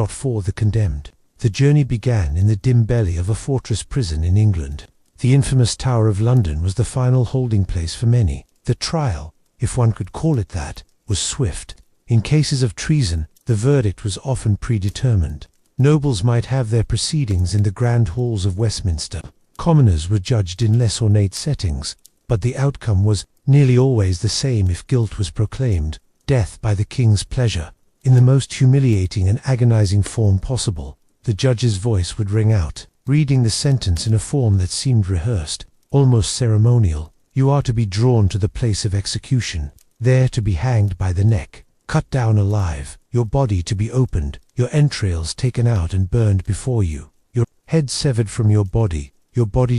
for the condemned. The journey began in the dim belly of a fortress prison in England. The infamous Tower of London was the final holding place for many. The trial, if one could call it that, was swift. In cases of treason, the verdict was often predetermined. Nobles might have their proceedings in the grand halls of Westminster. Commoners were judged in less ornate settings, but the outcome was nearly always the same if guilt was proclaimed: death by the king's pleasure. In the most humiliating and agonizing form possible, the judge's voice would ring out, reading the sentence in a form that seemed rehearsed, almost ceremonial. You are to be drawn to the place of execution, there to be hanged by the neck, cut down alive, your body to be opened, your entrails taken out and burned before you, your head severed from your body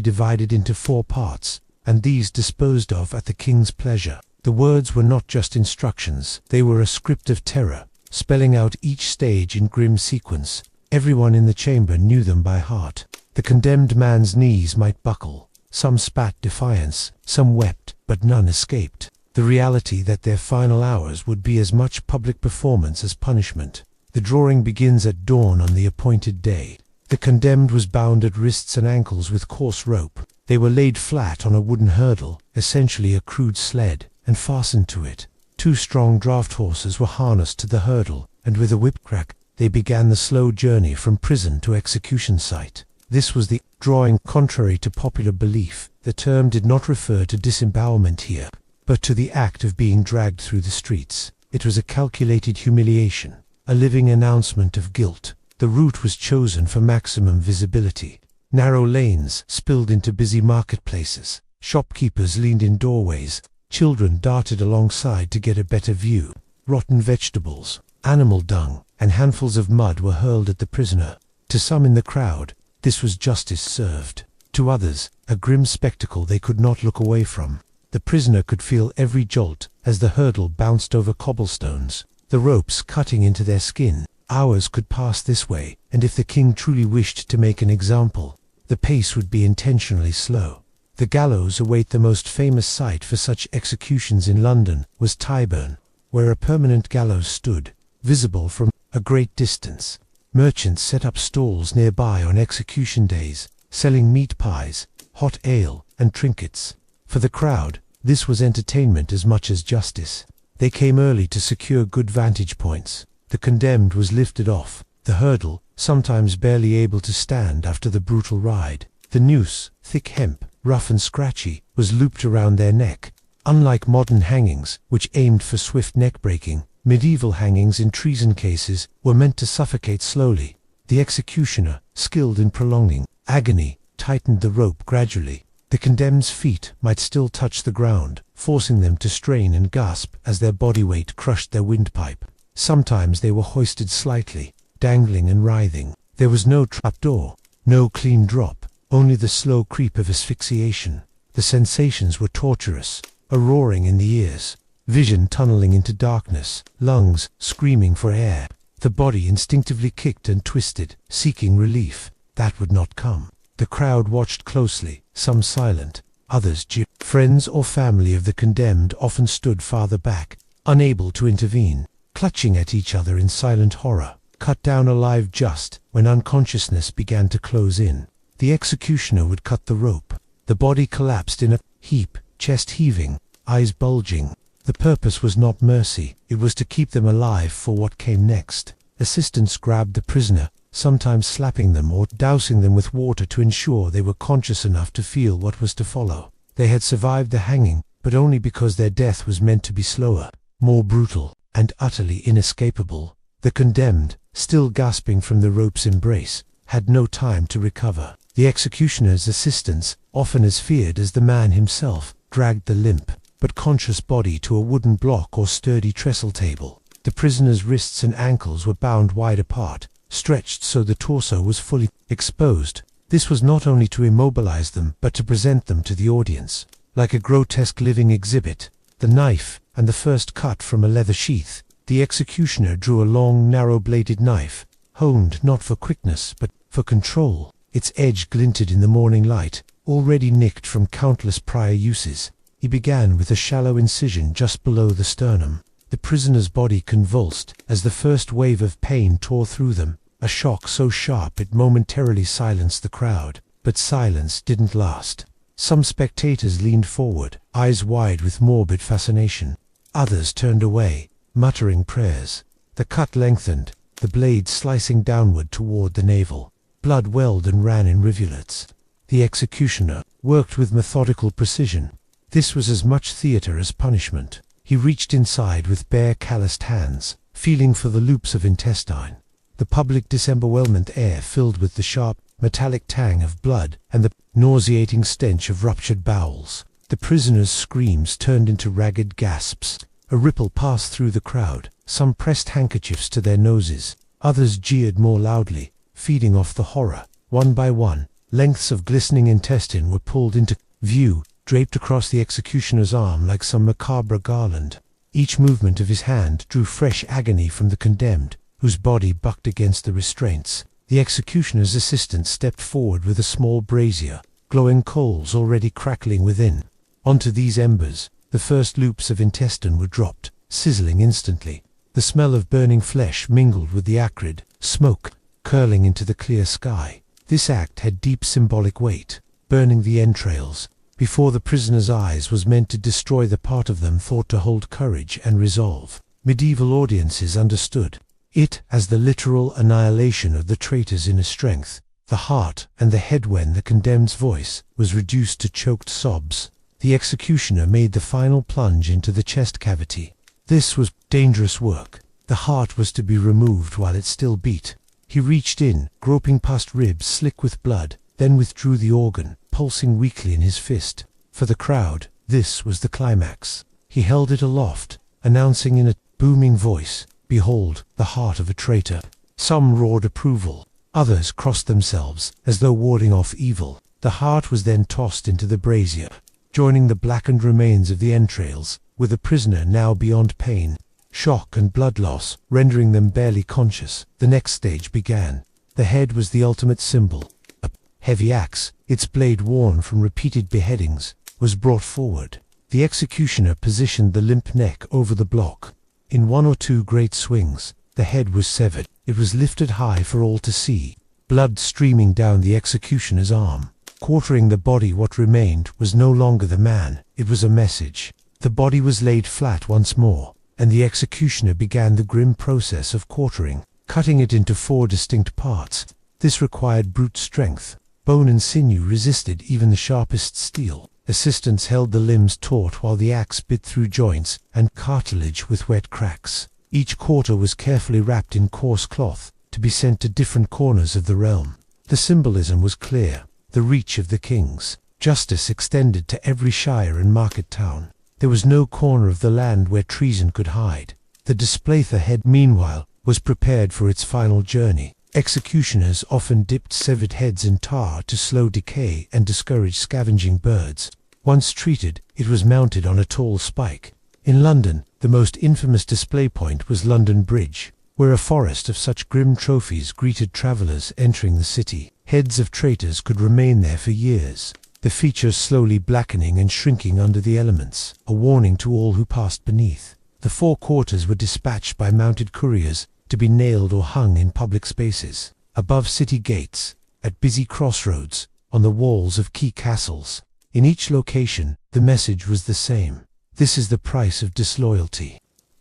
divided into 4 parts, and these disposed of at the king's pleasure. The words were not just instructions, they were a script of terror, spelling out each stage in grim sequence. Everyone in the chamber knew them by heart. The condemned man's knees might buckle, some spat defiance, some wept, but none escaped. The reality that their final hours would be as much public performance as punishment. The drawing begins at dawn on the appointed day. The condemned was bound at wrists and ankles with coarse rope. They were laid flat on a wooden hurdle, essentially a crude sled, and fastened to it. 2 strong draft horses were harnessed to the hurdle, and with a whip crack, they began the slow journey from prison to execution site. This was the drawing. Contrary to popular belief, the term did not refer to disembowelment here, but to the act of being dragged through the streets. It was a calculated humiliation, a living announcement of guilt. The route was chosen for maximum visibility. Narrow lanes spilled into busy marketplaces. Shopkeepers leaned in doorways. Children darted alongside to get a better view. Rotten vegetables, animal dung, and handfuls of mud were hurled at the prisoner. To some in the crowd, this was justice served. To others, a grim spectacle they could not look away from. The prisoner could feel every jolt as the hurdle bounced over cobblestones, the ropes cutting into their skin. Hours could pass this way, and if the king truly wished to make an example, the pace would be intentionally slow. The gallows await. The most famous site for such executions in London was Tyburn, where a permanent gallows stood, visible from a great distance. Merchants set up stalls nearby on execution days, selling meat pies, hot ale, and trinkets. For the crowd, this was entertainment as much as justice. They came early to secure good vantage points. The condemned was lifted off the hurdle, sometimes barely able to stand after the brutal ride. The noose, thick hemp, rough and scratchy, was looped around their neck. Unlike modern hangings, which aimed for swift neck-breaking, medieval hangings in treason cases were meant to suffocate slowly. The executioner, skilled in prolonging agony, tightened the rope gradually. The condemned's feet might still touch the ground, forcing them to strain and gasp as their body weight crushed their windpipe. Sometimes they were hoisted slightly, dangling and writhing. There was no trapdoor, no clean drop, only the slow creep of asphyxiation. The sensations were torturous, a roaring in the ears, vision tunneling into darkness, lungs screaming for air. The body instinctively kicked and twisted, seeking relief. That would not come. The crowd watched closely, some silent, others jeered. Friends or family of the condemned often stood farther back, unable to intervene, clutching at each other in silent horror. Cut down alive just when unconsciousness began to close in. The executioner would cut the rope. The body collapsed in a heap, chest heaving, eyes bulging. The purpose was not mercy, it was to keep them alive for what came next. Assistants grabbed the prisoner, sometimes slapping them or dousing them with water to ensure they were conscious enough to feel what was to follow. They had survived the hanging, but only because their death was meant to be slower, more brutal, and utterly inescapable. The condemned, still gasping from the rope's embrace, had no time to recover. The executioner's assistants, often as feared as the man himself, dragged the limp but conscious body to a wooden block or sturdy trestle table. The prisoner's wrists and ankles were bound wide apart, stretched so the torso was fully exposed. This was not only to immobilize them, but to present them to the audience, like a grotesque living exhibit. The knife, and the first cut from a leather sheath. The executioner drew a long, narrow-bladed knife, honed not for quickness, but for control. Its edge glinted in the morning light, already nicked from countless prior uses. He began with a shallow incision just below the sternum. The prisoner's body convulsed as the first wave of pain tore through them, a shock so sharp it momentarily silenced the crowd. But silence didn't last. Some spectators leaned forward, eyes wide with morbid fascination. Others turned away, muttering prayers. The cut lengthened, the blade slicing downward toward the navel. Blood welled and ran in rivulets. The executioner worked with methodical precision. This was as much theater as punishment. He reached inside with bare calloused hands, feeling for the loops of intestine. The public disembowelment air filled with the sharp, metallic tang of blood and the nauseating stench of ruptured bowels. The prisoner's screams turned into ragged gasps. A ripple passed through the crowd. Some pressed handkerchiefs to their noses. Others jeered more loudly, feeding off the horror. One by one, lengths of glistening intestine were pulled into view, draped across the executioner's arm like some macabre garland. Each movement of his hand drew fresh agony from the condemned, whose body bucked against the restraints. The executioner's assistant stepped forward with a small brazier, glowing coals already crackling within. Onto these embers, the first loops of intestine were dropped, sizzling instantly. The smell of burning flesh mingled with the acrid smoke, curling into the clear sky. This act had deep symbolic weight. Burning the entrails before the prisoner's eyes was meant to destroy the part of them thought to hold courage and resolve. Medieval audiences understood it as the literal annihilation of the traitor's inner strength, the heart and the head. When the condemned's voice was reduced to choked sobs, the executioner made the final plunge into the chest cavity. This was dangerous work. The heart was to be removed while it still beat. He reached in, groping past ribs slick with blood, then withdrew the organ, pulsing weakly in his fist. For the crowd, this was the climax. He held it aloft, announcing in a booming voice, "Behold, the heart of a traitor." Some roared approval. Others crossed themselves, as though warding off evil. The heart was then tossed into the brazier, joining the blackened remains of the entrails, with the prisoner now beyond pain, shock and blood loss, rendering them barely conscious. The next stage began. The head was the ultimate symbol. A heavy axe, its blade worn from repeated beheadings, was brought forward. The executioner positioned the limp neck over the block. In one or two great swings, the head was severed. It was lifted high for all to see, blood streaming down the executioner's arm. Quartering the body, what remained was no longer the man, it was a message. The body was laid flat once more, and the executioner began the grim process of quartering, cutting it into 4 distinct parts. This required brute strength. Bone and sinew resisted even the sharpest steel. Assistants held the limbs taut while the axe bit through joints and cartilage with wet cracks. Each quarter was carefully wrapped in coarse cloth, to be sent to different corners of the realm. The symbolism was clear. The reach of the kings. Justice extended to every shire and market town. There was no corner of the land where treason could hide. The Desplather head, meanwhile, was prepared for its final journey. Executioners often dipped severed heads in tar to slow decay and discourage scavenging birds. Once treated, it was mounted on a tall spike. In London, the most infamous display point was London Bridge, where a forest of such grim trophies greeted travellers entering the city. Heads of traitors could remain there for years, the features slowly blackening and shrinking under the elements, a warning to all who passed beneath. The 4 quarters were dispatched by mounted couriers to be nailed or hung in public spaces, above city gates, at busy crossroads, on the walls of key castles. In each location, the message was the same: this is the price of disloyalty.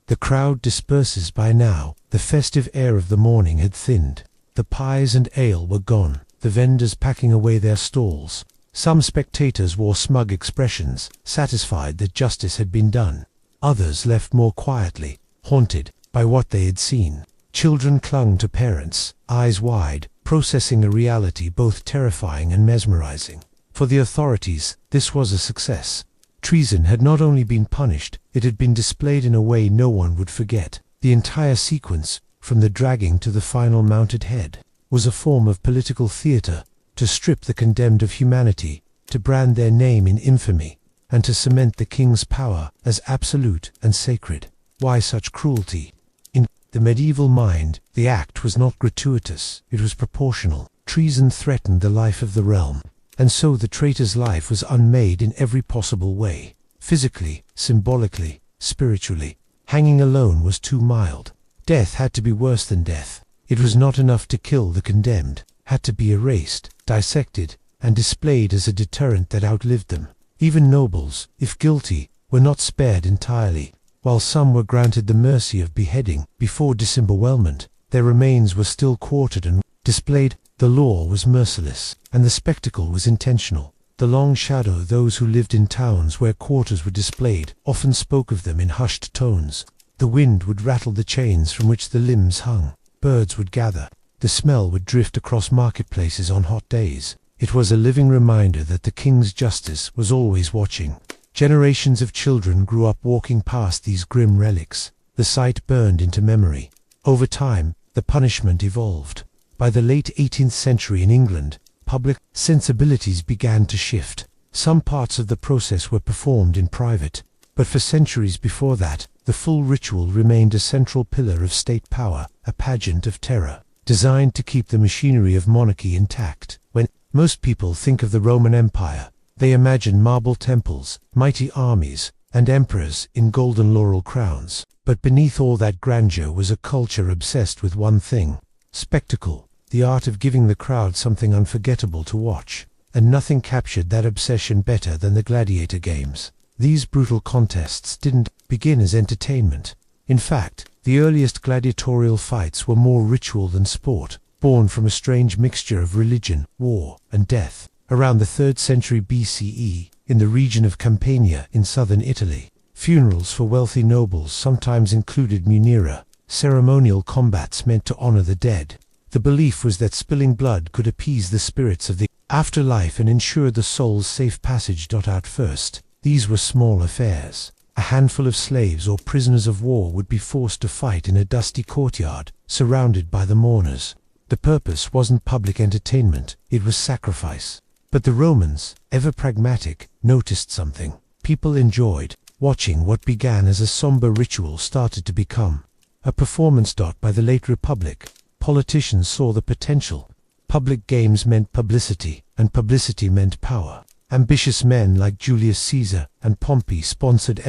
The crowd disperses by now. The festive air of the morning had thinned. The pies and ale were gone, the vendors packing away their stalls. Some spectators wore smug expressions, satisfied that justice had been done. Others left more quietly, haunted by what they had seen. Children clung to parents, eyes wide, processing a reality both terrifying and mesmerizing. For the authorities, this was a success. Treason had not only been punished, it had been displayed in a way no one would forget. The entire sequence, from the dragging to the final mounted head, was a form of political theater, to strip the condemned of humanity, to brand their name in infamy, and to cement the king's power as absolute and sacred. Why such cruelty? In the medieval mind, the act was not gratuitous, it was proportional. Treason threatened the life of the realm, and so the traitor's life was unmade in every possible way. Physically, symbolically, spiritually. Hanging alone was too mild. Death had to be worse than death. It was not enough to kill the condemned, had to be erased, dissected, and displayed as a deterrent that outlived them. Even nobles, if guilty, were not spared entirely. While some were granted the mercy of beheading before disembowelment, their remains were still quartered and displayed. The law was merciless, and the spectacle was intentional. The long shadow those who lived in towns where quarters were displayed often spoke of them in hushed tones. The wind would rattle the chains from which the limbs hung. Birds would gather. The smell would drift across marketplaces on hot days. It was a living reminder that the king's justice was always watching. Generations of children grew up walking past these grim relics. The sight burned into memory. Over time, the punishment evolved. By the late 18th century in England, public sensibilities began to shift. Some parts of the process were performed in private, but for centuries before that, the full ritual remained a central pillar of state power, a pageant of terror, designed to keep the machinery of monarchy intact. When most people think of the Roman Empire, they imagine marble temples, mighty armies, and emperors in golden laurel crowns. But beneath all that grandeur was a culture obsessed with one thing: spectacle, the art of giving the crowd something unforgettable to watch. And nothing captured that obsession better than the gladiator games. These brutal contests didn't begin as entertainment. In fact, the earliest gladiatorial fights were more ritual than sport, born from a strange mixture of religion, war, and death. Around the 3rd century BCE, in the region of Campania in southern Italy, funerals for wealthy nobles sometimes included munera, ceremonial combats meant to honor the dead. The belief was that spilling blood could appease the spirits of the afterlife and ensure the soul's safe passage. At first, these were small affairs. A handful of slaves or prisoners of war would be forced to fight in a dusty courtyard, surrounded by the mourners. The purpose wasn't public entertainment, it was sacrifice. But the Romans, ever pragmatic, noticed something. People enjoyed watching what began as a somber ritual started to become a performance. By the late Republic, politicians saw the potential. Public games meant publicity, and publicity meant power. Ambitious men like Julius Caesar and Pompey sponsored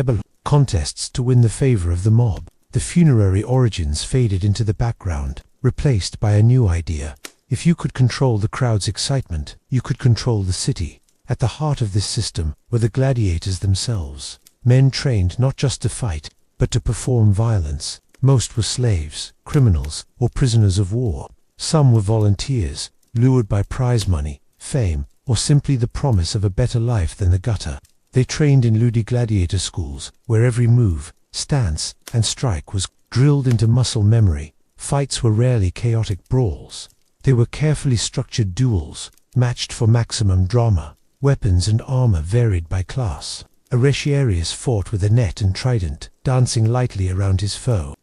contests to win the favor of the mob. The funerary origins faded into the background, replaced by a new idea. If you could control the crowd's excitement, you could control the city. At the heart of this system were the gladiators themselves. Men trained not just to fight, but to perform violence. Most were slaves, criminals, or prisoners of war. Some were volunteers, lured by prize money, fame, or simply the promise of a better life than the gutter. They trained in ludi gladiator schools, where every move, stance, and strike was drilled into muscle memory. Fights were rarely chaotic brawls. They were carefully structured duels, matched for maximum drama. Weapons and armor varied by class. A retiarius fought with a net and trident, dancing lightly around his foe.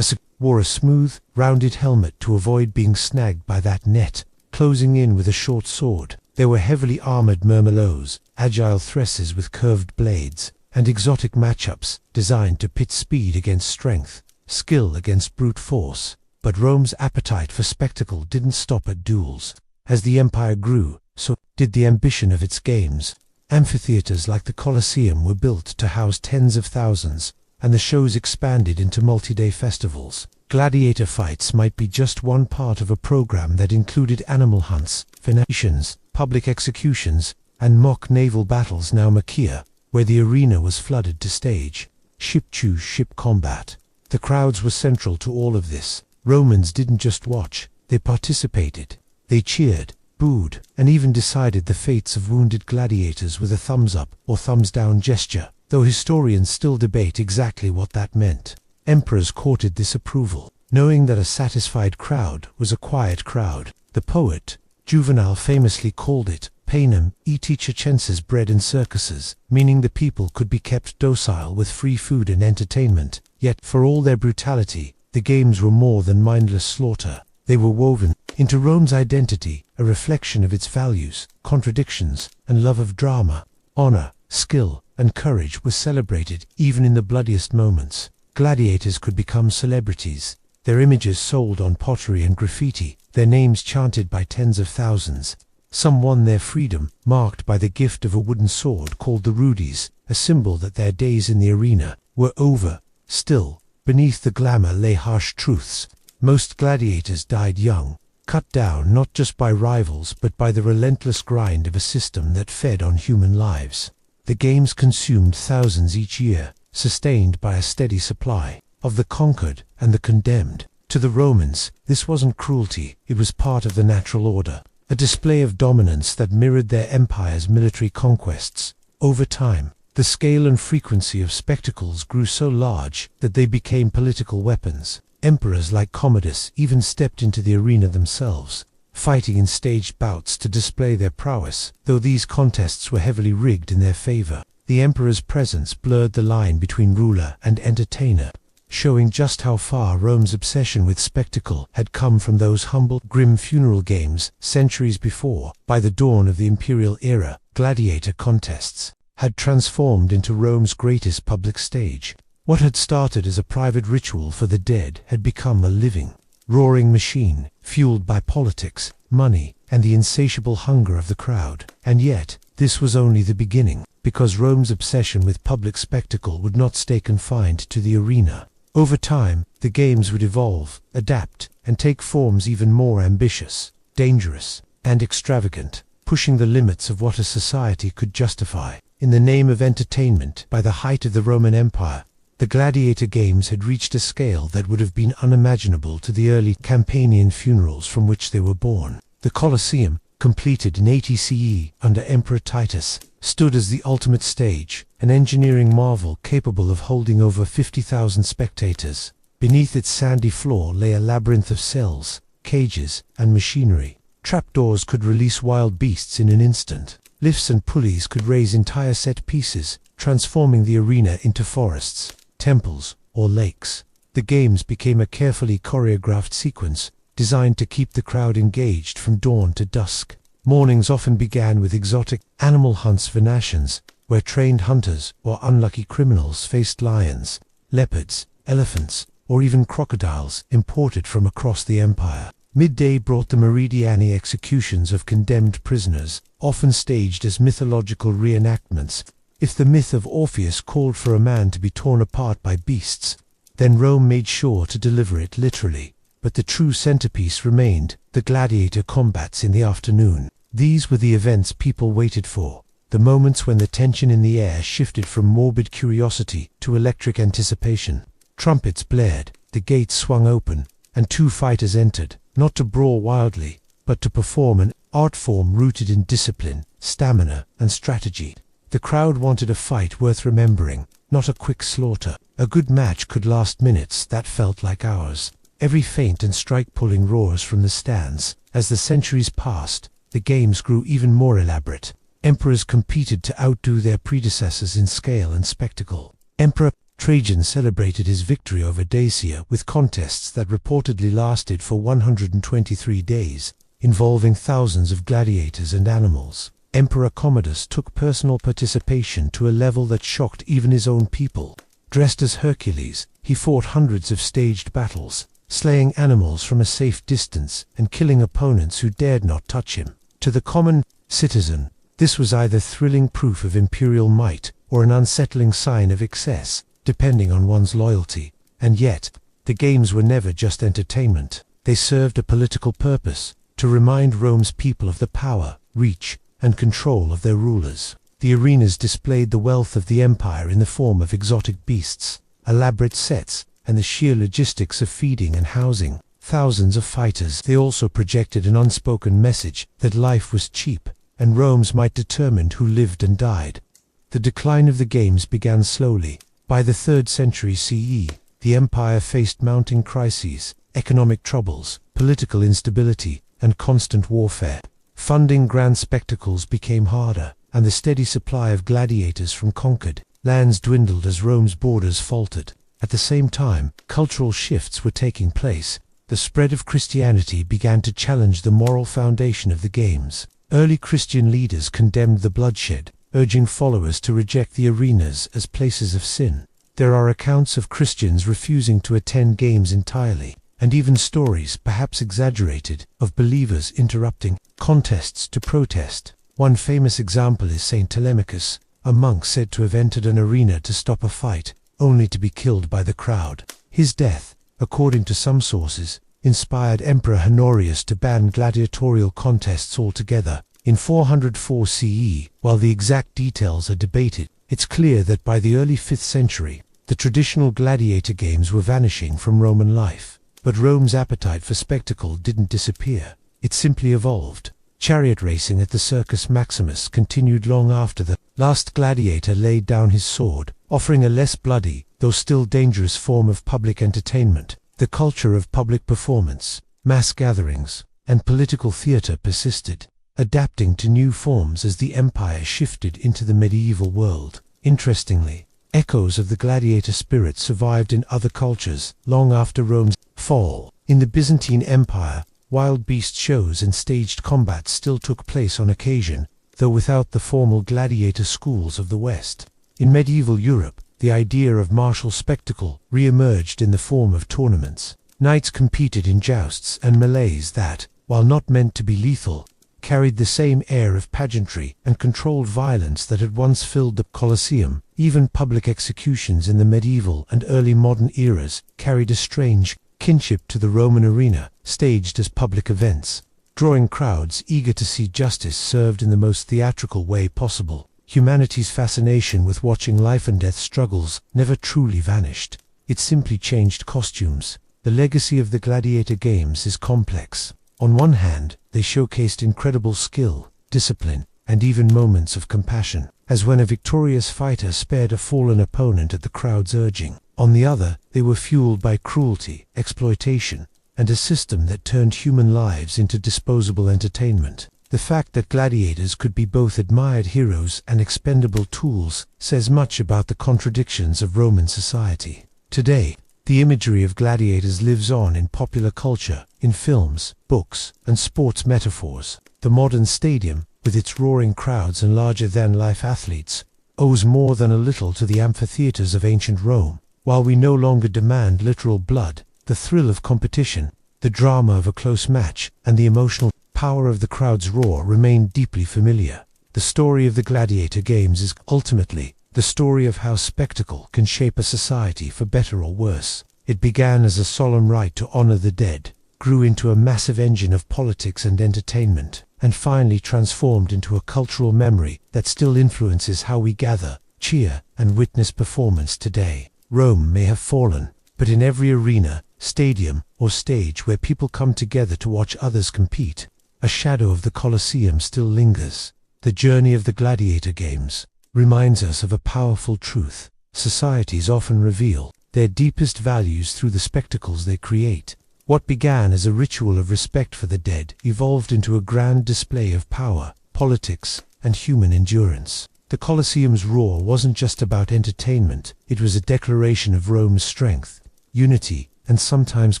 Wore a smooth, rounded helmet to avoid being snagged by that net, closing in with a short sword. There were heavily armored murmelots, agile thresses with curved blades, and exotic matchups designed to pit speed against strength, skill against brute force. But Rome's appetite for spectacle didn't stop at duels. As the empire grew, so did the ambition of its games. Amphitheaters like the Colosseum were built to house tens of thousands, and the shows expanded into multi-day festivals. Gladiator fights might be just one part of a program that included animal hunts, venetions, public executions, and mock naval battles. Now Naumachia, where the arena was flooded to stage ship-to-ship combat. The crowds were central to all of this. Romans didn't just watch, they participated. They cheered, booed, and even decided the fates of wounded gladiators with a thumbs-up or thumbs-down gesture, though historians still debate exactly what that meant. Emperors courted this approval, knowing that a satisfied crowd was a quiet crowd. The poet Juvenal famously called it panem et circenses, bread and circuses, meaning the people could be kept docile with free food and entertainment. Yet, for all their brutality, the games were more than mindless slaughter. They were woven into Rome's identity, a reflection of its values, contradictions, and love of drama. Honor, skill, and courage were celebrated even in the bloodiest moments. Gladiators could become celebrities, their images sold on pottery and graffiti, their names chanted by tens of thousands. Some won their freedom, marked by the gift of a wooden sword called the rudis, a symbol that their days in the arena were over. Still, beneath the glamour lay harsh truths. Most gladiators died young, cut down not just by rivals but by the relentless grind of a system that fed on human lives. The games consumed thousands each year, sustained by a steady supply of the conquered and the condemned. To the Romans, this wasn't cruelty, it was part of the natural order, a display of dominance that mirrored their empire's military conquests. Over time, the scale and frequency of spectacles grew so large that they became political weapons. Emperors like Commodus even stepped into the arena themselves, fighting in staged bouts to display their prowess. Though these contests were heavily rigged in their favor, the emperor's presence blurred the line between ruler and entertainer, showing just how far Rome's obsession with spectacle had come from those humble, grim funeral games centuries before. By the dawn of the imperial era, gladiator contests had transformed into Rome's greatest public stage. What had started as a private ritual for the dead had become a living, roaring machine, fueled by politics, money, and the insatiable hunger of the crowd. And yet, this was only the beginning, because Rome's obsession with public spectacle would not stay confined to the arena. Over time, the games would evolve, adapt, and take forms even more ambitious, dangerous, and extravagant, pushing the limits of what a society could justify. In the name of entertainment, by the height of the Roman Empire, the gladiator games had reached a scale that would have been unimaginable to the early Campanian funerals from which they were born. The Colosseum, completed in 80 CE under Emperor Titus, stood as the ultimate stage, an engineering marvel capable of holding over 50,000 spectators. Beneath its sandy floor lay a labyrinth of cells, cages, and machinery. Trapdoors could release wild beasts in an instant. Lifts and pulleys could raise entire set pieces, transforming the arena into forests, temples, or lakes. The games became a carefully choreographed sequence, designed to keep the crowd engaged from dawn to dusk. Mornings often began with exotic animal hunts for nations, where trained hunters or unlucky criminals faced lions, leopards, elephants, or even crocodiles imported from across the empire. Midday brought the meridiani executions of condemned prisoners, often staged as mythological reenactments. If the myth of Orpheus called for a man to be torn apart by beasts, then Rome made sure to deliver it literally. But the true centerpiece remained, the gladiator combats in the afternoon. These were the events people waited for, the moments when the tension in the air shifted from morbid curiosity to electric anticipation. Trumpets blared, the gates swung open, and two fighters entered, not to brawl wildly, but to perform an art form rooted in discipline, stamina, and strategy. The crowd wanted a fight worth remembering, not a quick slaughter. A good match could last minutes that felt like hours. Every feint and strike pulling roars from the stands. As the centuries passed, the games grew even more elaborate. Emperors competed to outdo their predecessors in scale and spectacle. Emperor Trajan celebrated his victory over Dacia with contests that reportedly lasted for 123 days, involving thousands of gladiators and animals. Emperor Commodus took personal participation to a level that shocked even his own people. Dressed as Hercules, he fought hundreds of staged battles, slaying animals from a safe distance and killing opponents who dared not touch him. To the common citizen, this was either thrilling proof of imperial might or an unsettling sign of excess, depending on one's loyalty. And yet, the games were never just entertainment. They served a political purpose, to remind Rome's people of the power, reach, and control of their rulers. The arenas displayed the wealth of the empire in the form of exotic beasts, elaborate sets, and the sheer logistics of feeding and housing thousands of fighters. They also projected an unspoken message that life was cheap, and Rome's might determined who lived and died. The decline of the games began slowly. By the 3rd century CE, the empire faced mounting crises, economic troubles, political instability, and constant warfare. Funding grand spectacles became harder, and the steady supply of gladiators from conquered lands dwindled as Rome's borders faltered. At the same time, cultural shifts were taking place. The spread of Christianity began to challenge the moral foundation of the games. Early Christian leaders condemned the bloodshed, urging followers to reject the arenas as places of sin. There are accounts of Christians refusing to attend games entirely, and even stories, perhaps exaggerated, of believers interrupting contests to protest. One famous example is Saint Telemachus, a monk said to have entered an arena to stop a fight, only to be killed by the crowd. His death, according to some sources, inspired Emperor Honorius to ban gladiatorial contests altogether in 404 CE. While the exact details are debated, it's clear that by the early 5th century, the traditional gladiator games were vanishing from Roman life. But Rome's appetite for spectacle didn't disappear. It simply evolved. Chariot racing at the Circus Maximus continued long after the last gladiator laid down his sword, offering a less bloody, though still dangerous form of public entertainment. The culture of public performance, mass gatherings, and political theater persisted, adapting to new forms as the empire shifted into the medieval world. Interestingly, echoes of the gladiator spirit survived in other cultures long after Rome's fall. In the Byzantine Empire, wild beast shows and staged combats still took place on occasion, though without the formal gladiator schools of the West. In medieval Europe, the idea of martial spectacle re-emerged in the form of tournaments. Knights competed in jousts and melees that, while not meant to be lethal, carried the same air of pageantry and controlled violence that had once filled the Colosseum. Even public executions in the medieval and early modern eras carried a strange kinship to the Roman arena, staged as public events. Drawing crowds eager to see justice served in the most theatrical way possible. Humanity's fascination with watching life and death struggles never truly vanished. It simply changed costumes. The legacy of the gladiator games is complex. On one hand, they showcased incredible skill, discipline, and even moments of compassion, as when a victorious fighter spared a fallen opponent at the crowd's urging. On the other, they were fueled by cruelty, exploitation, and a system that turned human lives into disposable entertainment. The fact that gladiators could be both admired heroes and expendable tools says much about the contradictions of Roman society. Today, the imagery of gladiators lives on in popular culture, in films, books, and sports metaphors. The modern stadium, with its roaring crowds and larger-than-life athletes, owes more than a little to the amphitheaters of ancient Rome. While we no longer demand literal blood, the thrill of competition, the drama of a close match, and the emotional power of the crowd's roar remain deeply familiar. The story of the gladiator games is ultimately the story of how spectacle can shape a society for better or worse. It began as a solemn rite to honor the dead, grew into a massive engine of politics and entertainment, and finally transformed into a cultural memory that still influences how we gather, cheer, and witness performance today. Rome may have fallen, but in every arena, stadium, or stage where people come together to watch others compete, a shadow of the Colosseum still lingers. The journey of the gladiator games reminds us of a powerful truth. Societies often reveal their deepest values through the spectacles they create. What began as a ritual of respect for the dead evolved into a grand display of power, politics, and human endurance. The Colosseum's roar wasn't just about entertainment, it was a declaration of Rome's strength, unity, and sometimes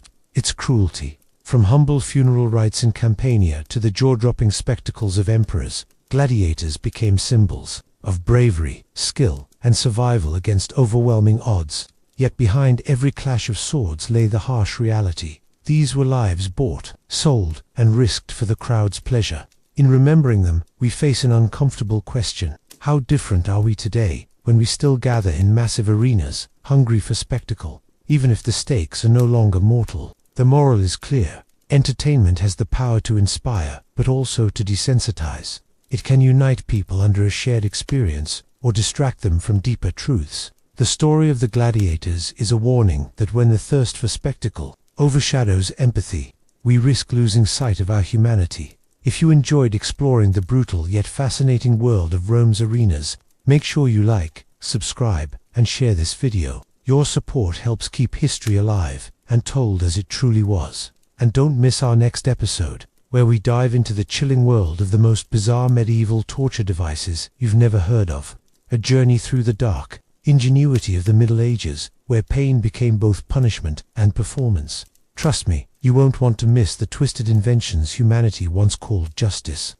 its cruelty. From humble funeral rites in Campania to the jaw-dropping spectacles of emperors, gladiators became symbols of bravery, skill, and survival against overwhelming odds. Yet behind every clash of swords lay the harsh reality. These were lives bought, sold, and risked for the crowd's pleasure. In remembering them, we face an uncomfortable question. How different are we today, when we still gather in massive arenas, hungry for spectacle, even if the stakes are no longer mortal? The moral is clear. Entertainment has the power to inspire, but also to desensitize. It can unite people under a shared experience, or distract them from deeper truths. The story of the gladiators is a warning that when the thirst for spectacle overshadows empathy, we risk losing sight of our humanity. If you enjoyed exploring the brutal yet fascinating world of Rome's arenas, make sure you like, subscribe, and share this video. Your support helps keep history alive and told as it truly was. And don't miss our next episode, where we dive into the chilling world of the most bizarre medieval torture devices you've never heard of. A journey through the dark ingenuity of the Middle Ages, where pain became both punishment and performance. Trust me, you won't want to miss the twisted inventions humanity once called justice.